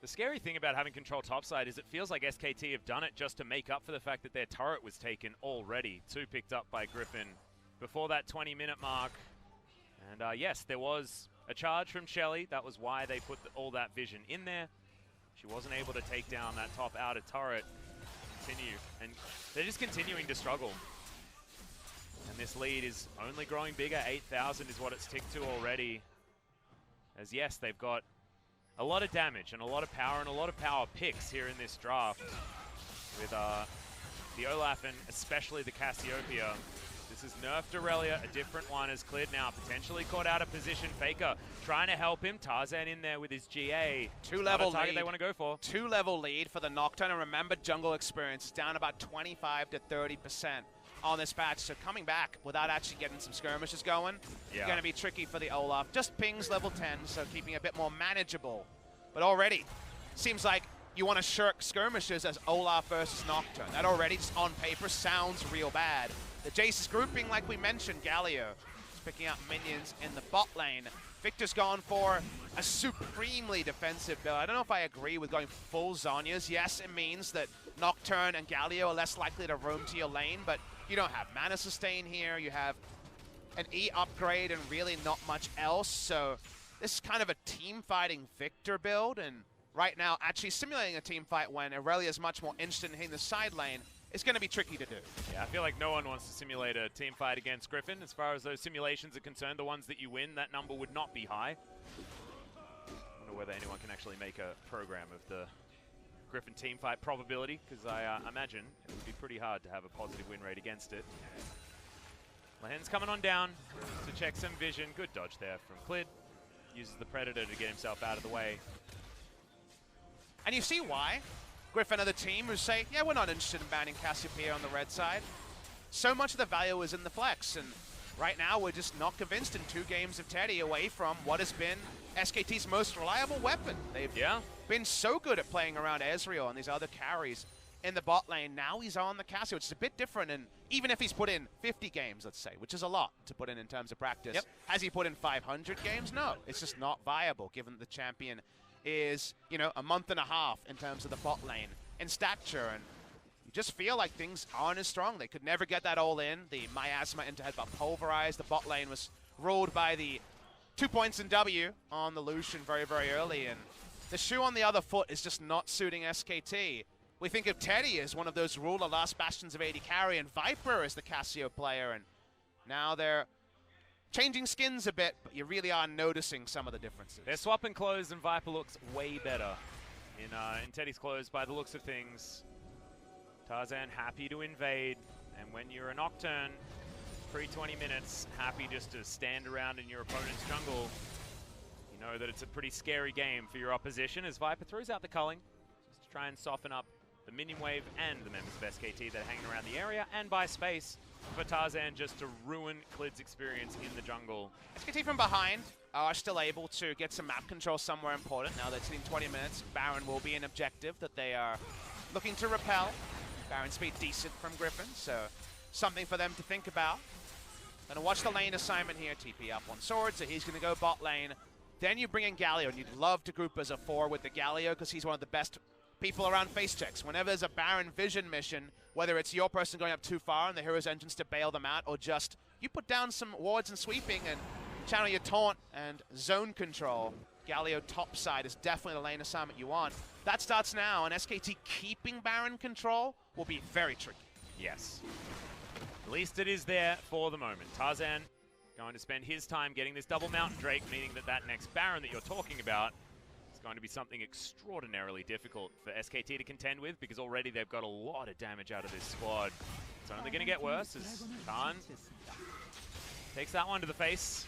[SPEAKER 1] The scary thing about having control topside is it feels like SKT have done it just to make up for the fact that their turret was taken already. 2 picked up by Griffin before that 20-minute mark. And yes, there was a charge from Shelly. That was why they put all that vision in there. She wasn't able to take down that top outer turret. And they're just continuing to struggle. And this lead is only growing bigger. 8,000 is what it's ticked to already. As yes, they've got a lot of damage and a lot of power and a lot of power picks here in this draft. With the Olaf and especially the Cassiopeia. This is nerfed Aurelia, a different one is cleared now, potentially caught out of position. FLICKR trying to help him. Tarzan in there with his GA.
[SPEAKER 2] 2-level
[SPEAKER 1] target
[SPEAKER 2] lead.
[SPEAKER 1] They want to go for.
[SPEAKER 2] 2-level lead for the Nocturne, and remember jungle experience is down about 25 to 30% on this patch, so coming back without actually getting some skirmishes going, going to be tricky for the Olaf. Just pings level 10, so keeping it a bit more manageable. But already, seems like you want to shirk skirmishes as Olaf versus Nocturne. That already, just on paper, sounds real bad. The Jace is grouping, like we mentioned. Galio is picking up minions in the bot lane. Victor's gone for a supremely defensive build. I don't know if I agree with going full Zhonya's. Yes, it means that Nocturne and Galio are less likely to roam to your lane, but you don't have mana sustain here. You have an E upgrade and really not much else. So this is kind of a team-fighting Victor build, and right now actually simulating a team fight when Aurelia is much more interested in hitting the side lane is going to be tricky to do. Yeah,
[SPEAKER 1] I feel like no one wants to simulate a team fight against Griffin. As far as those simulations are concerned, the ones that you win, that number would not be high. I wonder whether anyone can actually make a program of the Griffin team fight probability, because I imagine it would be pretty hard to have a positive win rate against it. Lahen's coming on down to check some vision. Good dodge there from Clid. Uses the Predator to get himself out of the way.
[SPEAKER 2] And you see why Griffin are the team who say, yeah, we're not interested in banning Cassiopeia on the red side. So much of the value is in the flex, and right now we're just not convinced in 2 games of Teddy away from what has been SKT's most reliable weapon. They've been so good at playing around Ezreal and these other carries in the bot lane. Now he's on the Cassio, which is a bit different, and even if he's put in 50 games, let's say, which is a lot to put in terms of practice, has he put in 500 games? No, it's just not viable, given that the champion is, you know, a month and a half in terms of the bot lane in stature, and you just feel like things aren't as strong. They could never get that all in. The Miasma into head got pulverized. The bot lane was ruled by the 2 points in W on the Lucian very, very early, and the shoe on the other foot is just not suiting SKT. We think of Teddy as one of those ruler last bastions of AD carry, and Viper as the Cassio player, and now they're changing skins a bit, but you really are noticing some of the differences.
[SPEAKER 1] They're swapping clothes, and Viper looks way better in Teddy's clothes by the looks of things. Tarzan happy to invade, and when you're a Nocturne, pre-20 minutes, happy just to stand around in your opponent's jungle, you know that it's a pretty scary game for your opposition as Viper throws out the culling just to try and soften up the minion wave and the members of SKT that are hanging around the area and buy space for Tarzan just to ruin Klid's experience in the jungle.
[SPEAKER 2] SKT from behind are still able to get some map control somewhere important. Now they're sitting 20 minutes. Baron will be an objective that they are looking to repel. Baron speed decent from Griffin, so something for them to think about. Gonna watch the lane assignment here. TP up on Sword, so he's gonna go bot lane. Then you bring in Galio, and you'd love to group as a 4 with the Galio because he's one of the best people around face checks. Whenever there's a Baron vision mission, whether it's your person going up too far and the hero's entrance to bail them out, or just you put down some wards and sweeping and channel your taunt and zone control, Galio top side is definitely the lane assignment you want. That starts now, and SKT keeping Baron control will be very tricky.
[SPEAKER 1] Yes. At least it is there for the moment. Tarzan going to spend his time getting this double Mountain Drake, meaning that that next Baron that you're talking about is going to be something extraordinarily difficult for SKT to contend with, because already they've got a lot of damage out of this squad. It's only going to get worse as Khan takes that one to the face.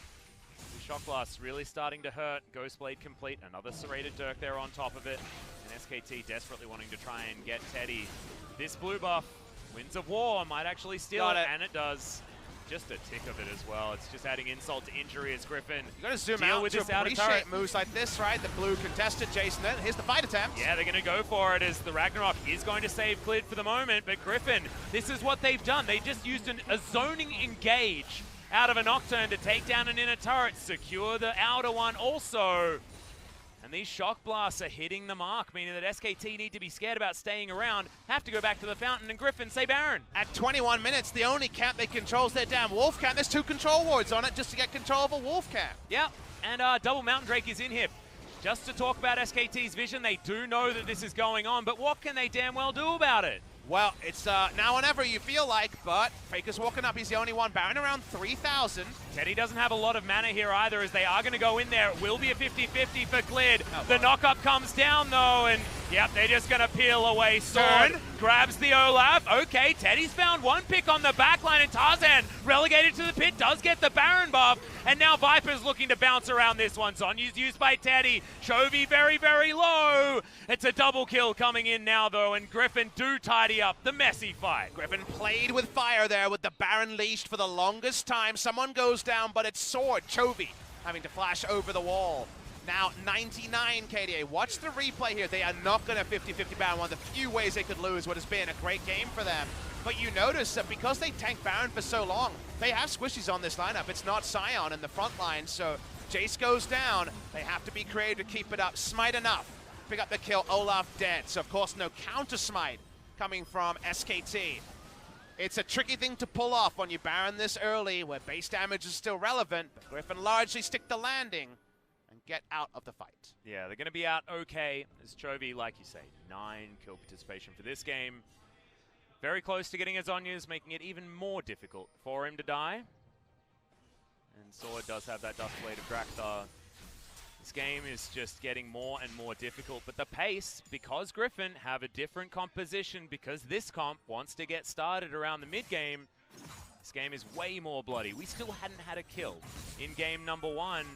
[SPEAKER 1] The Shock Blast really starting to hurt. Ghostblade complete. Another Serrated Dirk there on top of it. And SKT desperately wanting to try and get Teddy. This blue buff, Winds of War, might actually steal it, and it does. Just a tick of it as well. It's just adding insult to injury as Griffin.
[SPEAKER 2] You gotta zoom out to appreciate moves like this, right? The blue contested, Jason. Here's the fight attempt.
[SPEAKER 1] Yeah, they're gonna go for it as the Ragnarok is going to save Klid for the moment, but Griffin, this is what they've done. They just used a zoning engage out of a Nocturne to take down an inner turret, secure the outer one also. And these Shock Blasts are hitting the mark, meaning that SKT need to be scared about staying around, have to go back to the fountain, and Griffin say Baron.
[SPEAKER 2] At 21 minutes, the only camp they control is their damn Wolf camp. There's 2 control wards on it just to get control of a Wolf camp.
[SPEAKER 1] Yeah, and double Mountain Drake is in here. Just to talk about SKT's vision, they do know that this is going on, but what can they damn well do about it?
[SPEAKER 2] Well, it's now or never you feel like, but Faker's walking up. He's the only one. Baron around 3,000.
[SPEAKER 1] Teddy doesn't have a lot of mana here either, as they are going to go in there. It will be a 50-50 for Klid. The knock-up comes down, though, and yep, they're just going to peel away. Sword grabs the Olaf. Okay, Teddy's found one pick on the backline, and Tarzan, relegated to the pit, does get the Baron buff. And now Viper's looking to bounce around this one. Zonya's used by Teddy. Chovy very, very low. It's a double kill coming in now, though, and Griffin do tidy up the messy fight.
[SPEAKER 2] Griffin played with fire there with the Baron leashed for the longest time. Someone goes down, but it's Sword. Chovy having to flash over the wall. Now 99 KDA. Watch the replay here. They are not going to 50-50 Baron. One of the few ways they could lose what has been a great game for them. But you notice that because they tanked Baron for so long, they have squishies on this lineup. It's not Sion in the front line, so Jace goes down. They have to be creative to keep it up. Smite enough. Pick up the kill. Olaf dead. So, of course, no counter smite coming from SKT. It's a tricky thing to pull off when you Baron this early, where base damage is still relevant, but Griffin largely stick the landing and get out of the fight.
[SPEAKER 1] Yeah, they're going to be out okay. As Chovy, like you say, 9 kill participation for this game. Very close to getting his Zonya's, making it even more difficult for him to die. And Sword does have that Dustblade of Drakthar. This game is just getting more and more difficult, but the pace, because Griffin have a different composition, because this comp wants to get started around the mid-game, this game is way more bloody. We still hadn't had a kill in game number 1,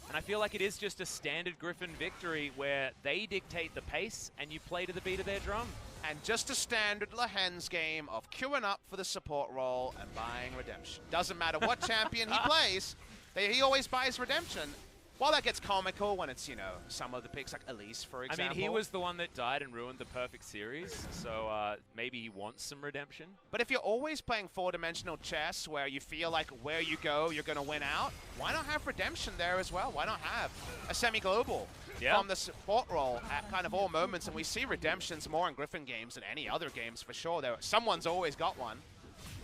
[SPEAKER 1] and I feel like it is just a standard Griffin victory where they dictate the pace and you play to the beat of their drum.
[SPEAKER 2] And just a standard Lehens game of queuing up for the support role and buying redemption. Doesn't matter what champion he plays, he always buys redemption. While that gets comical when it's, you know, some of the picks like Elise, for example.
[SPEAKER 1] I mean, he was the one that died and ruined the perfect series, so maybe he wants some redemption.
[SPEAKER 2] But if you're always playing 4-dimensional chess where you feel like where you go, you're going to win out, why not have redemption there as well? Why not have a semi-global from the support role at kind of all moments? And we see redemptions more in Griffin games than any other games for sure. Someone's always got one.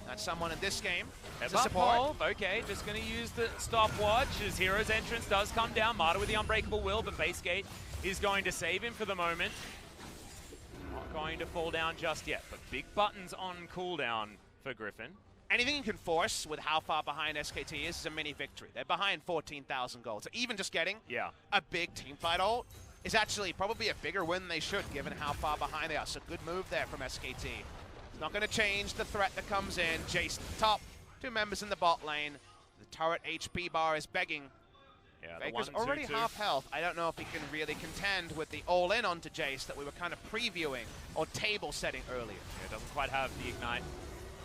[SPEAKER 2] That's someone in this game.
[SPEAKER 1] As a support. Okay, just going to use the stopwatch as Hero's entrance does come down. Marta with the Unbreakable Will, but Basegate is going to save him for the moment. Not going to fall down just yet, but big buttons on cooldown for Griffin.
[SPEAKER 2] Anything you can force with how far behind SKT is a mini victory. They're behind 14,000 gold. So even just getting a big teamfight ult is actually probably a bigger win than they should, given how far behind they are. So good move there from SKT. Not going to change the threat that comes in. Jace top, 2 members in the bot lane. The turret HP bar is begging.
[SPEAKER 1] Yeah,
[SPEAKER 2] Faker's already half health. I don't know if he can really contend with the all-in onto Jace that we were kind of previewing or table setting earlier.
[SPEAKER 1] Yeah, doesn't quite have the ignite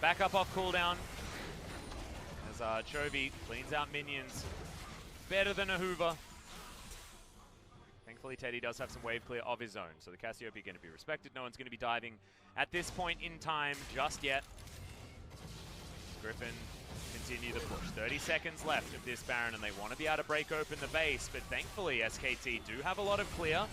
[SPEAKER 1] Back up off cooldown. As Chovy cleans out minions. Better than a Hoover. Thankfully, Teddy does have some wave clear of his own, so the Cassiopeia going to be respected. No one's going to be diving at this point in time just yet. Griffin continue the push. 30 seconds left of this Baron, and they want to be able to break open the base, but thankfully SKT do have a lot of clear.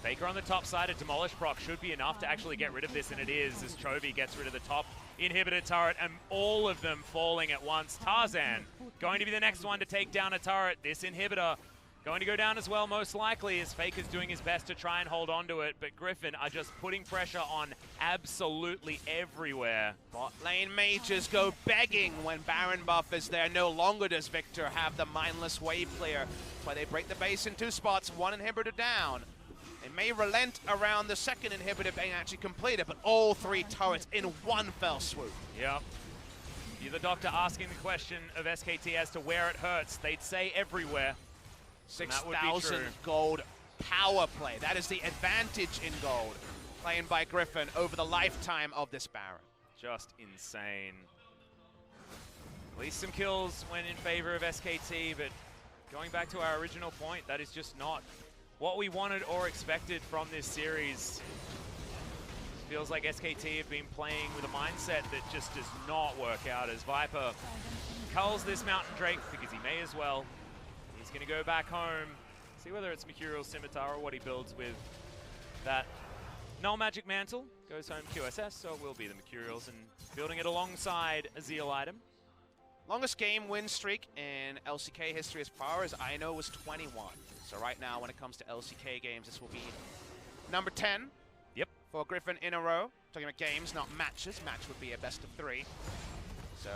[SPEAKER 1] FLICKR on the top side, a demolish proc should be enough to actually get rid of this, and it is, as Chovy gets rid of the top inhibitor turret, and all of them falling at once. Tarzan going to be the next one to take down a turret. This inhibitor going to go down as well, most likely, as FLICKR's doing his best to try and hold on to it, but Griffin are just putting pressure on absolutely everywhere.
[SPEAKER 2] Bot lane mages go begging when Baron buff is there. No longer does Victor have the mindless wave clear, but they break the base in 2 spots, 1 inhibitor down. They may relent around the second inhibitor being actually completed, but all 3 turrets in 1 fell swoop.
[SPEAKER 1] Yep. You're the doctor asking the question of SKT as to where it hurts. They'd say everywhere.
[SPEAKER 2] 6,000 gold power play. That is the advantage in gold, playing by Griffin over the lifetime of this Baron.
[SPEAKER 1] Just insane. At least some kills went in favor of SKT, but going back to our original point, that is just not what we wanted or expected from this series. It feels like SKT have been playing with a mindset that just does not work out, as Viper culls this Mountain Drake because he may as well. He's going to go back home, see whether it's Mercurial Scimitar or what he builds with that Null Magic Mantle. Goes home QSS, so it will be the Mercurials, and building it alongside a Zeal item.
[SPEAKER 2] Longest game win streak in LCK history as far as I know was 21. So right now, when it comes to LCK games, this will be number 10.
[SPEAKER 1] Yep.
[SPEAKER 2] For Griffin in a row. Talking about games, not matches. Match would be a best of 3. So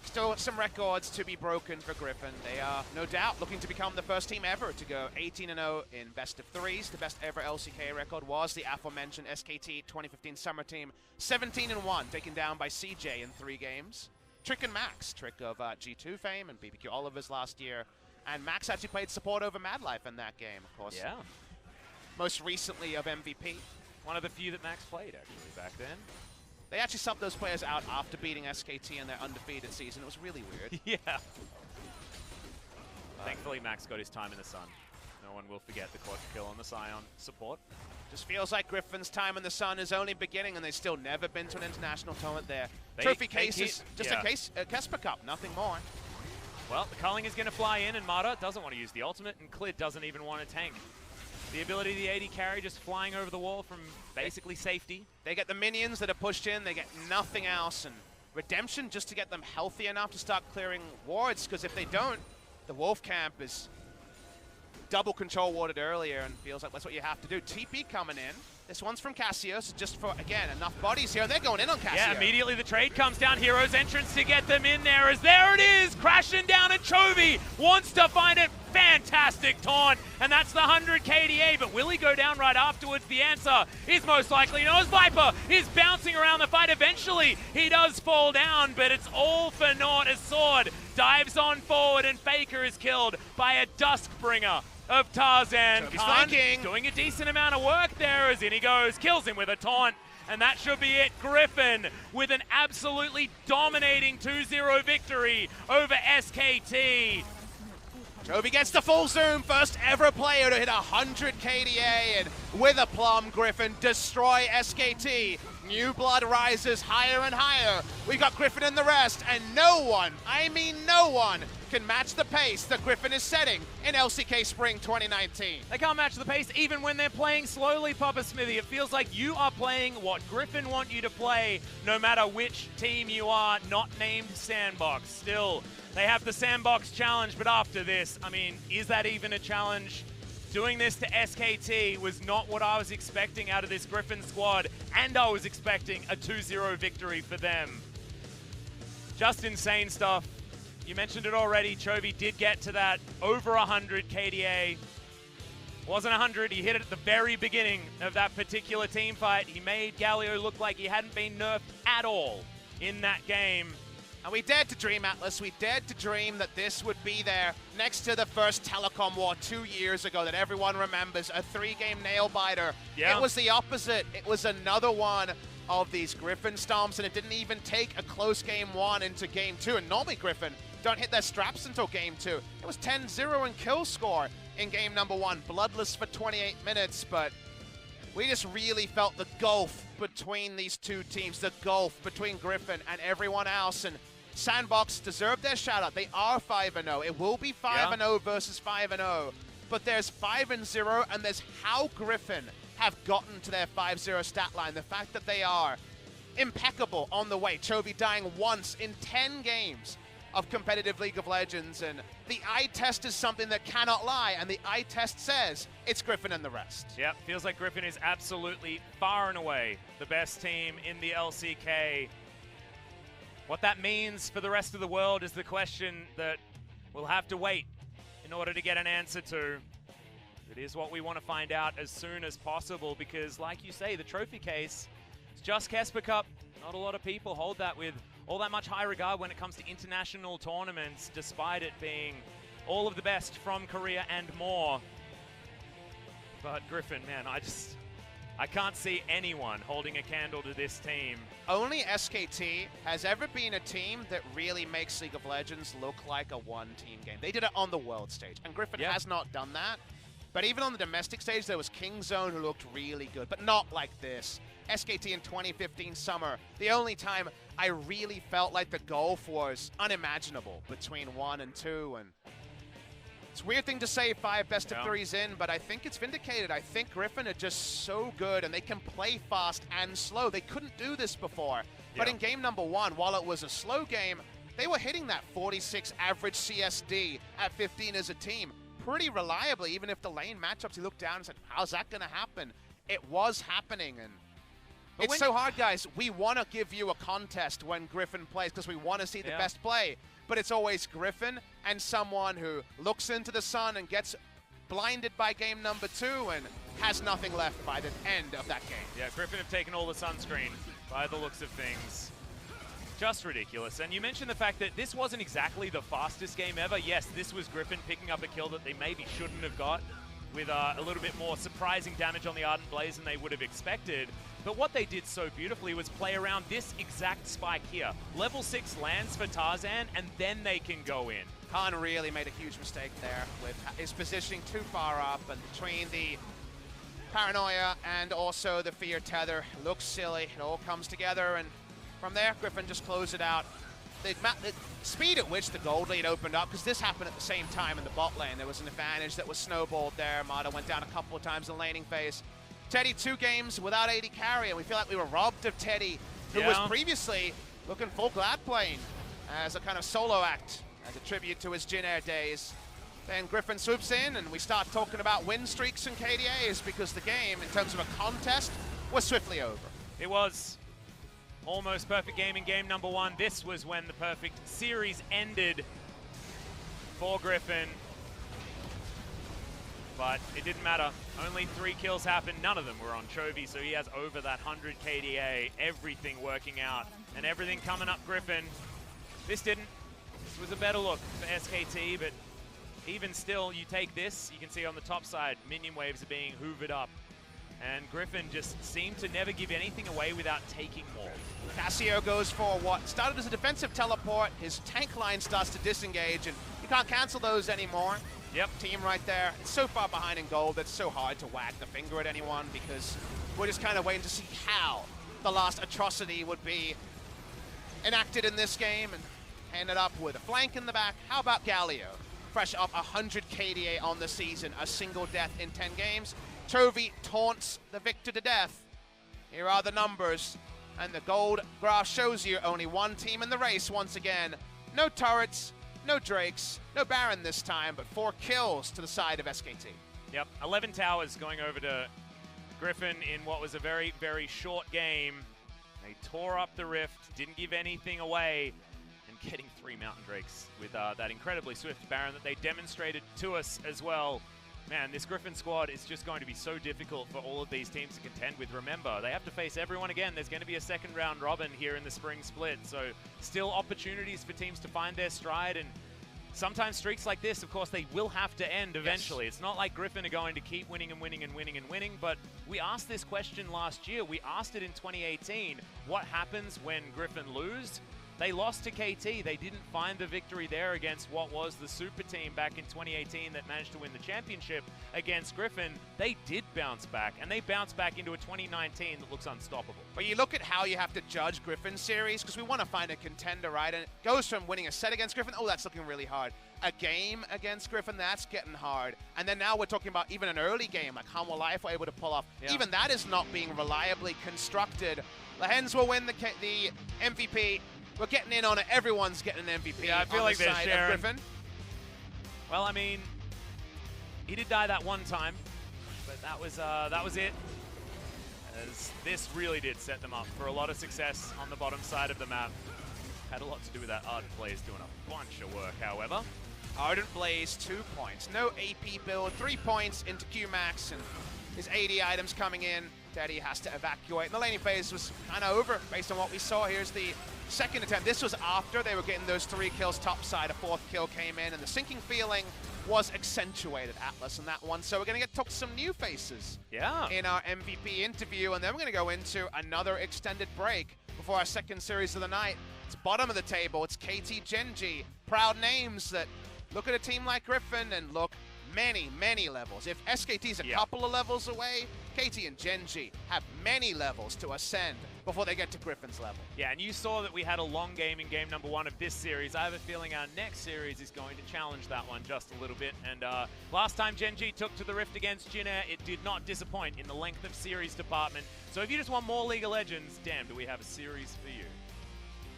[SPEAKER 2] still some records to be broken for Griffin. They are no doubt looking to become the first team ever to go 18-0 in best of 3s. The best ever LCK record was the aforementioned SKT 2015 Summer Team, 17-1, taken down by CJ in 3 games. Trick and Max, Trick of G2 fame and BBQ Oliver's last year. And Max actually played support over Madlife in that game, of course.
[SPEAKER 1] Yeah.
[SPEAKER 2] Most recently of MVP.
[SPEAKER 1] One of the few that Max played, actually, back then.
[SPEAKER 2] They actually subbed those players out after beating SKT in their undefeated season. It was really weird.
[SPEAKER 1] Yeah. Thankfully, Max got his time in the sun. No one will forget the quad kill on the Scion support.
[SPEAKER 2] Just feels like Griffin's time in the sun is only beginning, and they've still never been to an international tournament there. Trophy case is just a Casper Cup, nothing more.
[SPEAKER 1] Well, the culling is going to fly in, and Mata doesn't want to use the ultimate, and Clid doesn't even want to tank. The ability of the AD carry just flying over the wall from basically safety.
[SPEAKER 2] They get the minions that are pushed in, they get nothing else, and Redemption just to get them healthy enough to start clearing wards, because if they don't, the Wolf Camp is double control warded earlier, and feels like that's what you have to do. TP coming in. This one's from Cassio, so just for, again, enough bodies here. They're going in on Cassio.
[SPEAKER 1] Yeah, immediately the trade comes down. Hero's entrance to get them in there, as there it is, crashing down, and Chovy wants to find it. Fantastic taunt, and that's the 100 KDA, but will he go down right afterwards? The answer is most likely no, as Viper is bouncing around the fight. Eventually, he does fall down, but it's all for naught as Sword dives on forward, and FLICKR is killed by a Duskbringer of Tarzan. Khan doing a decent amount of work there, as in he goes, kills him with a taunt, and that should be it. Griffin with an absolutely dominating 2-0 victory over SKT.
[SPEAKER 2] Chovy gets the full zoom, first ever player to hit 100 KDA, and with a plum, Griffin destroy SKT. New blood rises higher and higher. We've got Griffin and the rest, and no one, I mean no one, can match the pace that Griffin is setting in LCK Spring 2019.
[SPEAKER 1] They can't match the pace even when they're playing slowly, Papa Smithy. It feels like you are playing what Griffin want you to play, no matter which team you are, not named Sandbox. Still, they have the Sandbox challenge, but after this, I mean, is that even a challenge? Doing this to SKT was not what I was expecting out of this Griffin squad, and I was expecting a 2-0 victory for them. Just insane stuff. You mentioned it already, Chovy did get to that over 100 KDA. Wasn't 100, he hit it at the very beginning of that particular team fight. He made Galio look like he hadn't been nerfed at all in that game.
[SPEAKER 2] And we dared to dream, Atlas, we dared to dream that this would be there next to the first Telecom war 2 years ago that everyone remembers, a 3-game nail-biter.
[SPEAKER 1] Yeah.
[SPEAKER 2] It was the opposite. It was another one of these Griffin stomps, and it didn't even take a close game 1 into game 2. And normally Griffin don't hit their straps until game 2. It was 10-0 in kill score in game number 1. Bloodless for 28 minutes, but we just really felt the gulf between these two teams, the gulf between Griffin and everyone else. And Sandbox deserved their shout-out. They are 5-0. It will be 5-0 versus 5-0. But there's 5-0, and there's how Griffin have gotten to their 5-0 stat line. The fact that they are impeccable on the way. Chovy dying once in 10 games of competitive League of Legends. And the eye test is something that cannot lie, and the eye test says it's Griffin and the rest.
[SPEAKER 1] Yep, feels like Griffin is absolutely far and away the best team in the LCK. What that means for the rest of the world is the question that we'll have to wait in order to get an answer to. It is what we want to find out as soon as possible, because like you say, the trophy case is just Kesper Cup. Not a lot of people hold that with all that much high regard when it comes to international tournaments, despite it being all of the best from Korea and more. But Griffin, man, I can't see anyone holding a candle to this team.
[SPEAKER 2] Only SKT has ever been a team that really makes League of Legends look like a one-team game. They did it on the world stage, and Griffin has not done that. But even on the domestic stage, there was Kingzone who looked really good, but not like this. SKT in 2015 summer, the only time I really felt like the gulf was unimaginable between 1 and 2. And it's a weird thing to say 5 best of 3s in, but I think it's vindicated. I think Griffin are just so good, and they can play fast and slow. They couldn't do this before. But in game number 1, while it was a slow game, they were hitting that 46 average CSD at 15 as a team pretty reliably. Even if the lane matchups, he looked down and said, how's that going to happen? It was happening, and it's so hard, guys. We want to give you a contest when Griffin plays because we want to see the best play. But it's always Griffin and someone who looks into the sun and gets blinded by game number 2 and has nothing left by the end of that game.
[SPEAKER 1] Yeah, Griffin have taken all the sunscreen by the looks of things. Just ridiculous. And you mentioned the fact that this wasn't exactly the fastest game ever. Yes, this was Griffin picking up a kill that they maybe shouldn't have got, with a little bit more surprising damage on the Ardent Blaze than they would have expected. But what they did so beautifully was play around this exact spike here. Level 6 lands for Tarzan, and then they can go in.
[SPEAKER 2] Khan really made a huge mistake there with his positioning too far up, and between the paranoia and also the fear tether. It looks silly. It all comes together, and from there, Griffin just closed it out. The speed at which the gold lead opened up, because this happened at the same time in the bot lane. There was an advantage that was snowballed there. Mata went down a couple of times in the laning phase. Teddy 2 games without AD carry, and we feel like we were robbed of Teddy, who was previously looking full Glad playing as a kind of solo act, as a tribute to his Jin Air days. Then Griffin swoops in, and we start talking about win streaks and KDAs, because the game, in terms of a contest, was swiftly over.
[SPEAKER 1] It was. Almost perfect game in game number 1. This was when the perfect series ended for Griffin. But it didn't matter. Only 3 kills happened. None of them were on Chovy, so he has over that 100 KDA. Everything working out and everything coming up Griffin. This didn't. This was a better look for SKT, but even still, you take this, you can see on the top side, minion waves are being hoovered up. And Griffin just seemed to never give anything away without taking more.
[SPEAKER 2] Cassio goes for what started as a defensive teleport. His tank line starts to disengage, and you can't cancel those anymore.
[SPEAKER 1] Yep.
[SPEAKER 2] Team right there. It's so far behind in gold, it's so hard to wag the finger at anyone, because we're just kind of waiting to see how the last atrocity would be enacted in this game, and ended up with a flank in the back. How about Galio? Fresh off 100 KDA on the season, a single death in 10 games. Chovy taunts the victor to death. Here are the numbers, and the gold graph shows you only one team in the race once again. No turrets, no Drakes, no Baron this time, but 4 kills to the side of SKT.
[SPEAKER 1] Yep, 11 towers going over to Griffin in what was a very, very short game. They tore up the rift, didn't give anything away, and getting 3 Mountain Drakes with that incredibly swift Baron that they demonstrated to us as well. Man, this Griffin squad is just going to be so difficult for all of these teams to contend with. Remember, they have to face everyone again. There's going to be a second round robin here in the spring split, so still opportunities for teams to find their stride, and sometimes streaks like this, of course, they will have to end eventually. Yes. It's not like Griffin are going to keep winning and winning and winning and winning, but we asked this question last year. We asked it in 2018. What happens when Griffin lose? They lost to KT. They didn't find the victory there against what was the super team back in 2018 that managed to win the championship against Griffin. They did bounce back, and they bounced back into a 2019 that looks unstoppable.
[SPEAKER 2] But you look at how you have to judge Griffin's series, because we want to find a contender, right? And it goes from winning a set against Griffin, oh, that's looking really hard. A game against Griffin, that's getting hard. And then now we're talking about even an early game, like how Life were able to pull off. Yeah. Even that is not being reliably constructed. The Hens will win the MVP. We're getting in on it. Everyone's getting an MVP.
[SPEAKER 1] Yeah, I feel like they're sharing.
[SPEAKER 2] Griffin.
[SPEAKER 1] Well, I mean, he did die that one time, but that was it. As this really did set them up for a lot of success on the bottom side of the map. Had a lot to do with that Ardent Blaze doing a bunch of work, however.
[SPEAKER 2] Ardent Blaze, 2 points. No AP build, 3 points into Qmax, and his 80 items coming in. Daddy has to evacuate. And the laning phase was kind of over based on what we saw. Here's the second attempt. This was after they were getting those 3 kills topside. A 4th kill came in, and the sinking feeling was accentuated, Atlas, in that one. So we're going to get to talk to some new faces in our MVP interview, and then we're going to go into another extended break before our second series of the night. It's bottom of the table. It's KT Gen.G. Proud names that look at a team like Griffin and look many, many levels. If SKT's a couple of levels away, KT and Gen.G have many levels to ascend before they get to Griffin's level.
[SPEAKER 1] Yeah, and you saw that we had a long game in game number 1 of this series. I have a feeling our next series is going to challenge that one just a little bit. And last time Gen.G took to the Rift against Jin Air, it did not disappoint in the length of series department. So if you just want more League of Legends, damn, do we have a series for you.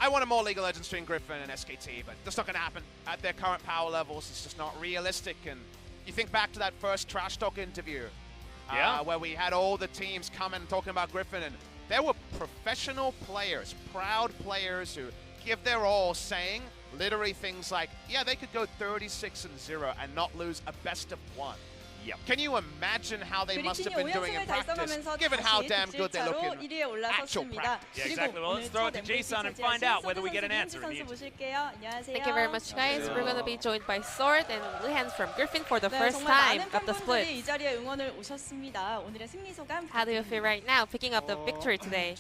[SPEAKER 2] I want a more League of Legends between Griffin and SKT, but that's not going to happen at their current power levels. It's just not realistic. And you think back to that first Trash Talk interview where we had all the teams coming talking about Griffin, and there were professional players, proud players who give their all, saying literally things like, yeah, they could go 36-0 and not lose a best of 1. Yep. Can you imagine how they must have been doing in practice, given how damn good they look in actual practice?
[SPEAKER 1] Yeah, exactly. Well, let's throw it to Jason and find out whether we get an answer.
[SPEAKER 3] Thank you very much, guys. We're going to be joined by Sword and Luhan from Griffin for the first time of the split. How do you feel right now, picking up the victory today?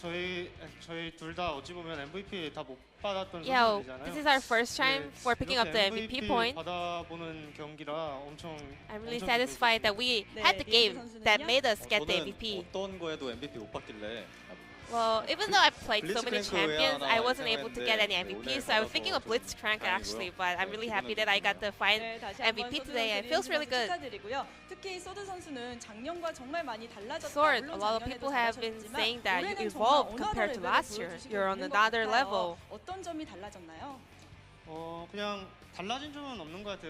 [SPEAKER 3] Yeah, this is our first time for picking up the MVP point. I'm really satisfied that we had the game that made us get the MVP. Well, even though I played so many champions, I wasn't able to get any MVPs, so I was thinking of Blitzcrank actually, but I'm really happy that I got the fine MVP today. It feels really good. Sword, a lot of people have been saying that you evolved compared to last year. You're on another level. Well,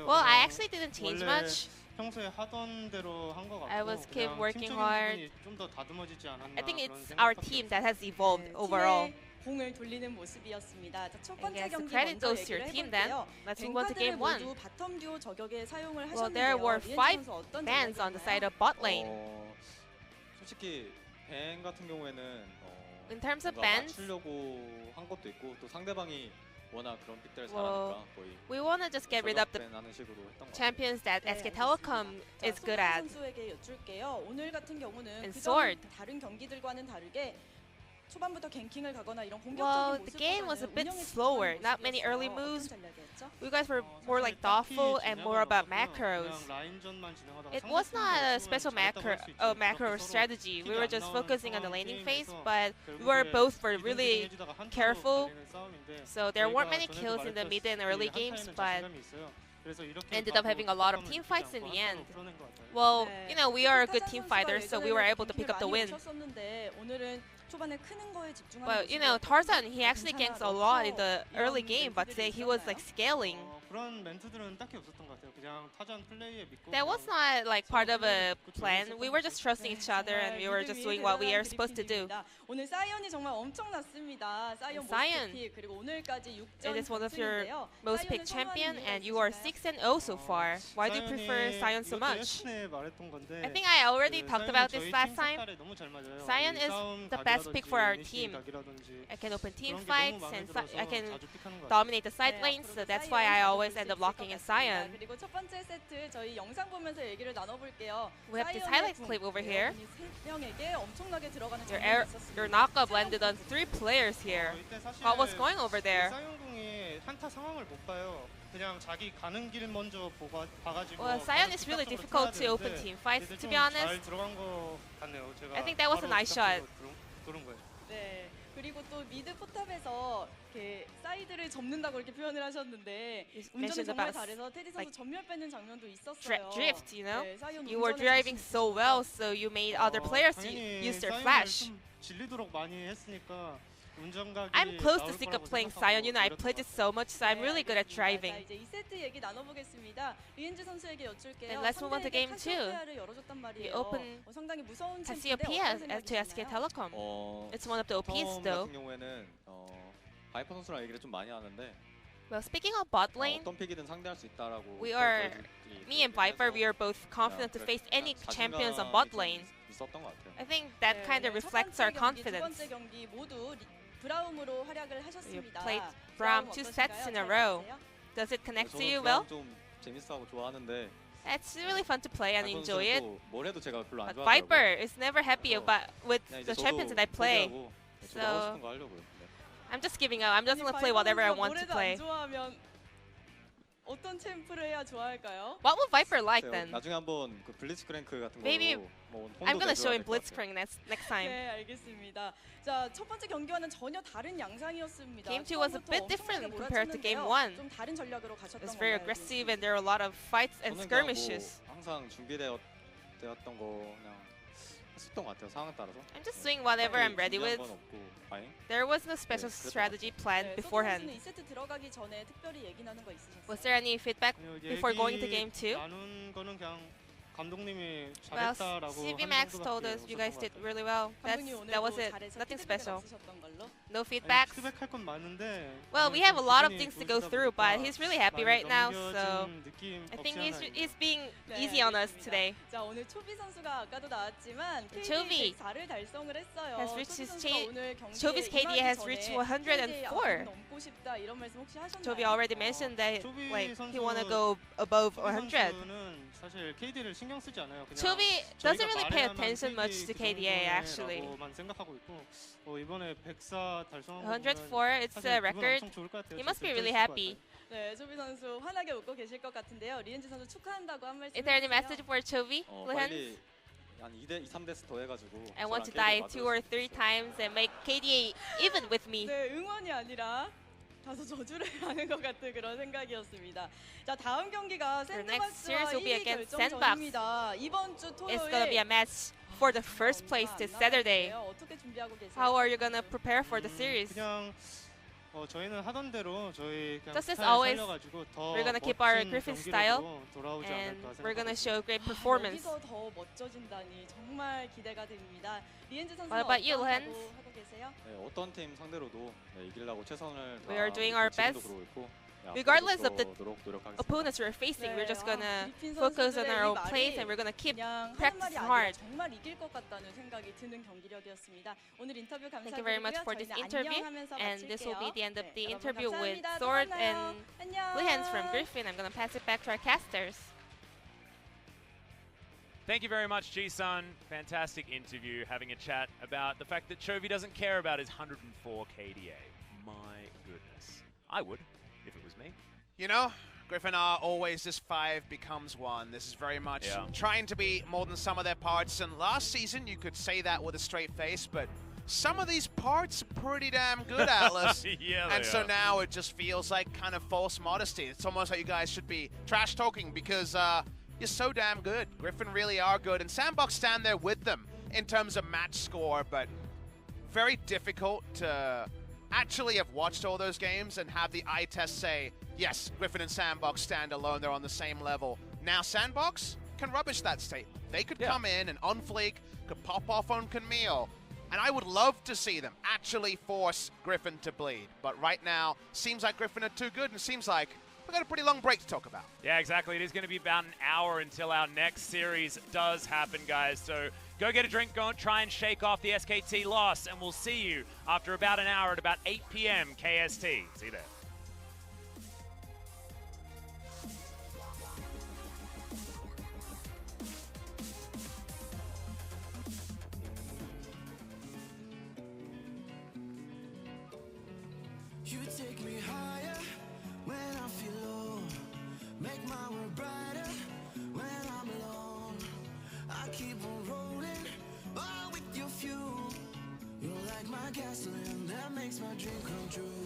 [SPEAKER 3] I actually didn't change much. I was keep working hard. I think it's our team that has evolved overall. I guess the credit goes to your team then. Let's move on to game 1. Well, there were 5 bans on the side of bot lane. In terms of bans, well, we want to just get rid of the champions that SK Telecom is good at. And Sword. Well, the game was a bit slower, not many early moves. You guys were more like thoughtful and more about macros. It was not a special macro strategy. We were just focusing on the laning phase, but we were both really careful. So there weren't many kills in the mid and early games, but ended up having a lot of team fights in the end. Well, you know, we are a good team fighters, so we were able to pick up the win. But you know, Tarzan, he actually ganks a lot in the early game, but today he was like scaling. That was not like part of a plan. We were just trusting each other and we were just doing what we are supposed to do. Sion, it is one of your most picked champion and you are 6-0 so far. Why do you prefer Sion so much? I think I already talked about this last time. Sion is the best pick for our team. I can open team fights and I can dominate the side lanes, so that's why I always always end up locking in Sion.
[SPEAKER 4] 그리고 첫 번째 세트 저희 영상 보면서 얘기를 나눠볼게요.
[SPEAKER 3] We have this highlight clip over here.
[SPEAKER 4] 명에게 엄청나게 들어가는
[SPEAKER 3] Your knockup landed on 3 players here. What was going over there?
[SPEAKER 5] 사이언궁이 한타 상황을 못 봐요. 그냥 자기 가는 길 먼저 봐가지고.
[SPEAKER 3] Well, Sion is really difficult to open team fights, to be honest.
[SPEAKER 5] 잘 들어간 거 같네요. 제가
[SPEAKER 3] I think that was a nice shot.
[SPEAKER 5] 그런 거예요.
[SPEAKER 4] 네. 그리고 또 미드 포탑에서 이렇게 사이드를 접는다고 이렇게 표현을 하셨는데 운전이 정말 잘해서 테디 선수 전멸 뺏는 장면도 있었어요.
[SPEAKER 3] Drift, you know?
[SPEAKER 4] 네,
[SPEAKER 3] You were driving so well, so you made other players use their flash.
[SPEAKER 5] 질리도록 많이 했으니까 운전각이
[SPEAKER 3] I'm close to sick of playing Sion. You know, I played it so much, so I'm really good at driving.
[SPEAKER 4] 이제 2세트 얘기 나눠보겠습니다. 리엔즈 선수에게 여쭐게요.
[SPEAKER 3] And let's move on to game 2.
[SPEAKER 4] We
[SPEAKER 3] open
[SPEAKER 4] 상당히 무서운
[SPEAKER 3] Cassiopeia to SK Telecom. It's one of the OPs though.
[SPEAKER 6] 같은 경우에는 바이퍼 선수랑 얘기를 좀 많이 하는데
[SPEAKER 3] Well, speaking of bot lane,
[SPEAKER 6] 어떤 픽이든 상대할 수 있다라고.
[SPEAKER 3] me and Viper, we are both confident to face any champions on bot lane.
[SPEAKER 6] 있었던 것 같아요.
[SPEAKER 3] I think that kind of reflects our confidence.
[SPEAKER 4] 두 번째 경기 모두 브라움으로 활약을
[SPEAKER 3] You
[SPEAKER 4] 하셨습니다.
[SPEAKER 3] played Braum 2 sets in a row. Does it connect to you well?
[SPEAKER 6] 좀 재밌어하고 좋아하는데.
[SPEAKER 3] It's really fun to play and enjoy it.
[SPEAKER 6] 뭘 해도 제가 별로 안
[SPEAKER 3] But
[SPEAKER 6] 좋아하더라고요.
[SPEAKER 3] Viper is never happy about with the champions that I play.
[SPEAKER 6] So 하고 싶은 거 하려고요.
[SPEAKER 3] I'm just giving up. I'm just gonna play whatever I want to play.
[SPEAKER 4] 어떤 챔프를 해야 좋아할까요?
[SPEAKER 3] What would Viper like then?
[SPEAKER 6] 나중에 한번 그 블리츠크랭크 같은 거.
[SPEAKER 3] Maybe I'm gonna show him Blitzcrank next time.
[SPEAKER 4] 네, 알겠습니다. 자, 첫 번째 경기와는 전혀 다른 양상이었습니다.
[SPEAKER 3] Game 2 was a bit different compared to Game 1.
[SPEAKER 4] 좀 다른 전략으로
[SPEAKER 3] It
[SPEAKER 4] 가셨던
[SPEAKER 3] was very
[SPEAKER 4] 건가요?
[SPEAKER 3] aggressive and there were a lot of fights and skirmishes.
[SPEAKER 6] 항상 준비되었던 거 그냥 했었던 것 같아요. 상황에 따라서.
[SPEAKER 3] I'm just doing whatever I'm ready with. There was no special strategy planned beforehand.
[SPEAKER 4] 이 세트 들어가기 전에 특별히 얘기 나눈 거 있으셨어요?
[SPEAKER 3] Was there any feedback before going to Game 2?
[SPEAKER 5] 나눈 거는 그냥 감독님이
[SPEAKER 3] Well,
[SPEAKER 5] 잘했다라고
[SPEAKER 3] CB Max told us you guys did really well. That was it. Nothing special. No feedbacks.
[SPEAKER 5] 피드백할 건 많은데.
[SPEAKER 3] Well, we have a lot of things to go through, but he's really happy right now, so I think he's being easy on us today.
[SPEAKER 4] 자, 오늘 초비 선수가 아까도 나왔지만
[SPEAKER 3] Chobi
[SPEAKER 4] KD 104를 달성을 했어요.
[SPEAKER 3] has reached his
[SPEAKER 4] Chobi's
[SPEAKER 3] KD has reached 104.
[SPEAKER 4] 넘고 싶다 이런 말씀 혹시 하셨나요?
[SPEAKER 3] Chobi already mentioned that like he wanna go above 100.
[SPEAKER 5] 사실 KD를 신경 쓰지 않아요.
[SPEAKER 3] Chobi doesn't really pay attention much to KDA actually.
[SPEAKER 5] 생각하고 있고 이번에 104 달성한
[SPEAKER 3] 104, it's a record. He must be really happy.
[SPEAKER 4] 네, 초비 선수 환하게 웃고 계실 것 같은데요. 리엔즈 선수 축하한다고 한 말씀.
[SPEAKER 3] Is there any message for Chobi?
[SPEAKER 6] 빨리 한 2대 3대스 더 해가지고.
[SPEAKER 3] I want to die 2 or 3 times and make KDA even with me.
[SPEAKER 4] 네, 응원이 아니라 다소 저주를 하는 것 같은 그런 생각이었습니다. 자, 다음 경기가 샌드박스와 1위 결정전입니다. 이번 주 토요일.
[SPEAKER 3] It's gonna be a match for the first place this Saturday.
[SPEAKER 4] 어떻게 준비하고 계세요?
[SPEAKER 3] How are you gonna prepare for the series?
[SPEAKER 5] 그냥 저희는 하던 대로 저희 그냥
[SPEAKER 3] Just as
[SPEAKER 5] 스타일
[SPEAKER 3] always,
[SPEAKER 5] 살려가지고 더
[SPEAKER 3] we're gonna keep our
[SPEAKER 5] 멋진
[SPEAKER 3] Griffin
[SPEAKER 5] 경기력으로
[SPEAKER 3] style
[SPEAKER 5] 돌아오지
[SPEAKER 3] and
[SPEAKER 5] 않을까
[SPEAKER 3] we're gonna
[SPEAKER 5] 생각합니다.
[SPEAKER 3] show great performance.
[SPEAKER 4] 여기서 더 멋져진다니 정말 기대가 됩니다. 리엔즈 선수는
[SPEAKER 3] What about you,
[SPEAKER 4] 어떤
[SPEAKER 3] Lens?
[SPEAKER 4] 각오 하고 계세요?
[SPEAKER 6] 네, 어떤 팀 상대로도 이기려고 최선을
[SPEAKER 3] We are doing our best. Regardless of the opponents we're facing, we're just gonna focus on our own plays and we're gonna keep practicing hard.
[SPEAKER 4] 정말 이길 것 같다는 생각이 드는 경기력이었습니다. 오늘 인터뷰 감사드리고요.
[SPEAKER 3] Thank you very much for this
[SPEAKER 4] 저희는
[SPEAKER 3] interview,
[SPEAKER 4] 안녕하면서
[SPEAKER 3] and this will be
[SPEAKER 4] 마칠게요.
[SPEAKER 3] the end of the
[SPEAKER 4] 여러분
[SPEAKER 3] interview with
[SPEAKER 4] 감사합니다. 또
[SPEAKER 3] Sword
[SPEAKER 4] 만나요.
[SPEAKER 3] and
[SPEAKER 4] 안녕.
[SPEAKER 3] Lehans from Griffin. I'm gonna pass it back to our casters.
[SPEAKER 1] Thank you very much, Ji-sun. Fantastic interview, having a chat about the fact that Chovy doesn't care about his 104 KDA. My goodness. I would, if it was me.
[SPEAKER 2] You know, Griffin are always this 5 becomes 1. This is very much trying to be more than some of their parts. And last season, you could say that with a straight face, but some of these parts are pretty damn good, Atlas. And so now it just feels like kind of false modesty. It's almost like you guys should be trash talking because you're so damn good. Griffin really are good. And Sandbox stand there with them in terms of match score, but very difficult to actually have watched all those games and have the eye test say, yes, Griffin and Sandbox stand alone, they're on the same level. Now Sandbox can rubbish that statement. They could come in and on Fleek could pop off on Camille, and I would love to see them actually force Griffin to bleed. But right now, seems like Griffin are too good, and it seems like we've got a pretty long break to talk about.
[SPEAKER 1] Yeah, exactly. It is going to be about an hour until our next series does happen, guys. So go get a drink, go and try and shake off the SKT loss, and we'll see you after about an hour at about 8 p.m. KST. See you there.
[SPEAKER 7] You take me higher when I feel low. Make my world brighter when I'm alone. I keep on rolling, all with your fuel. You're like my gasoline that makes my dream come true.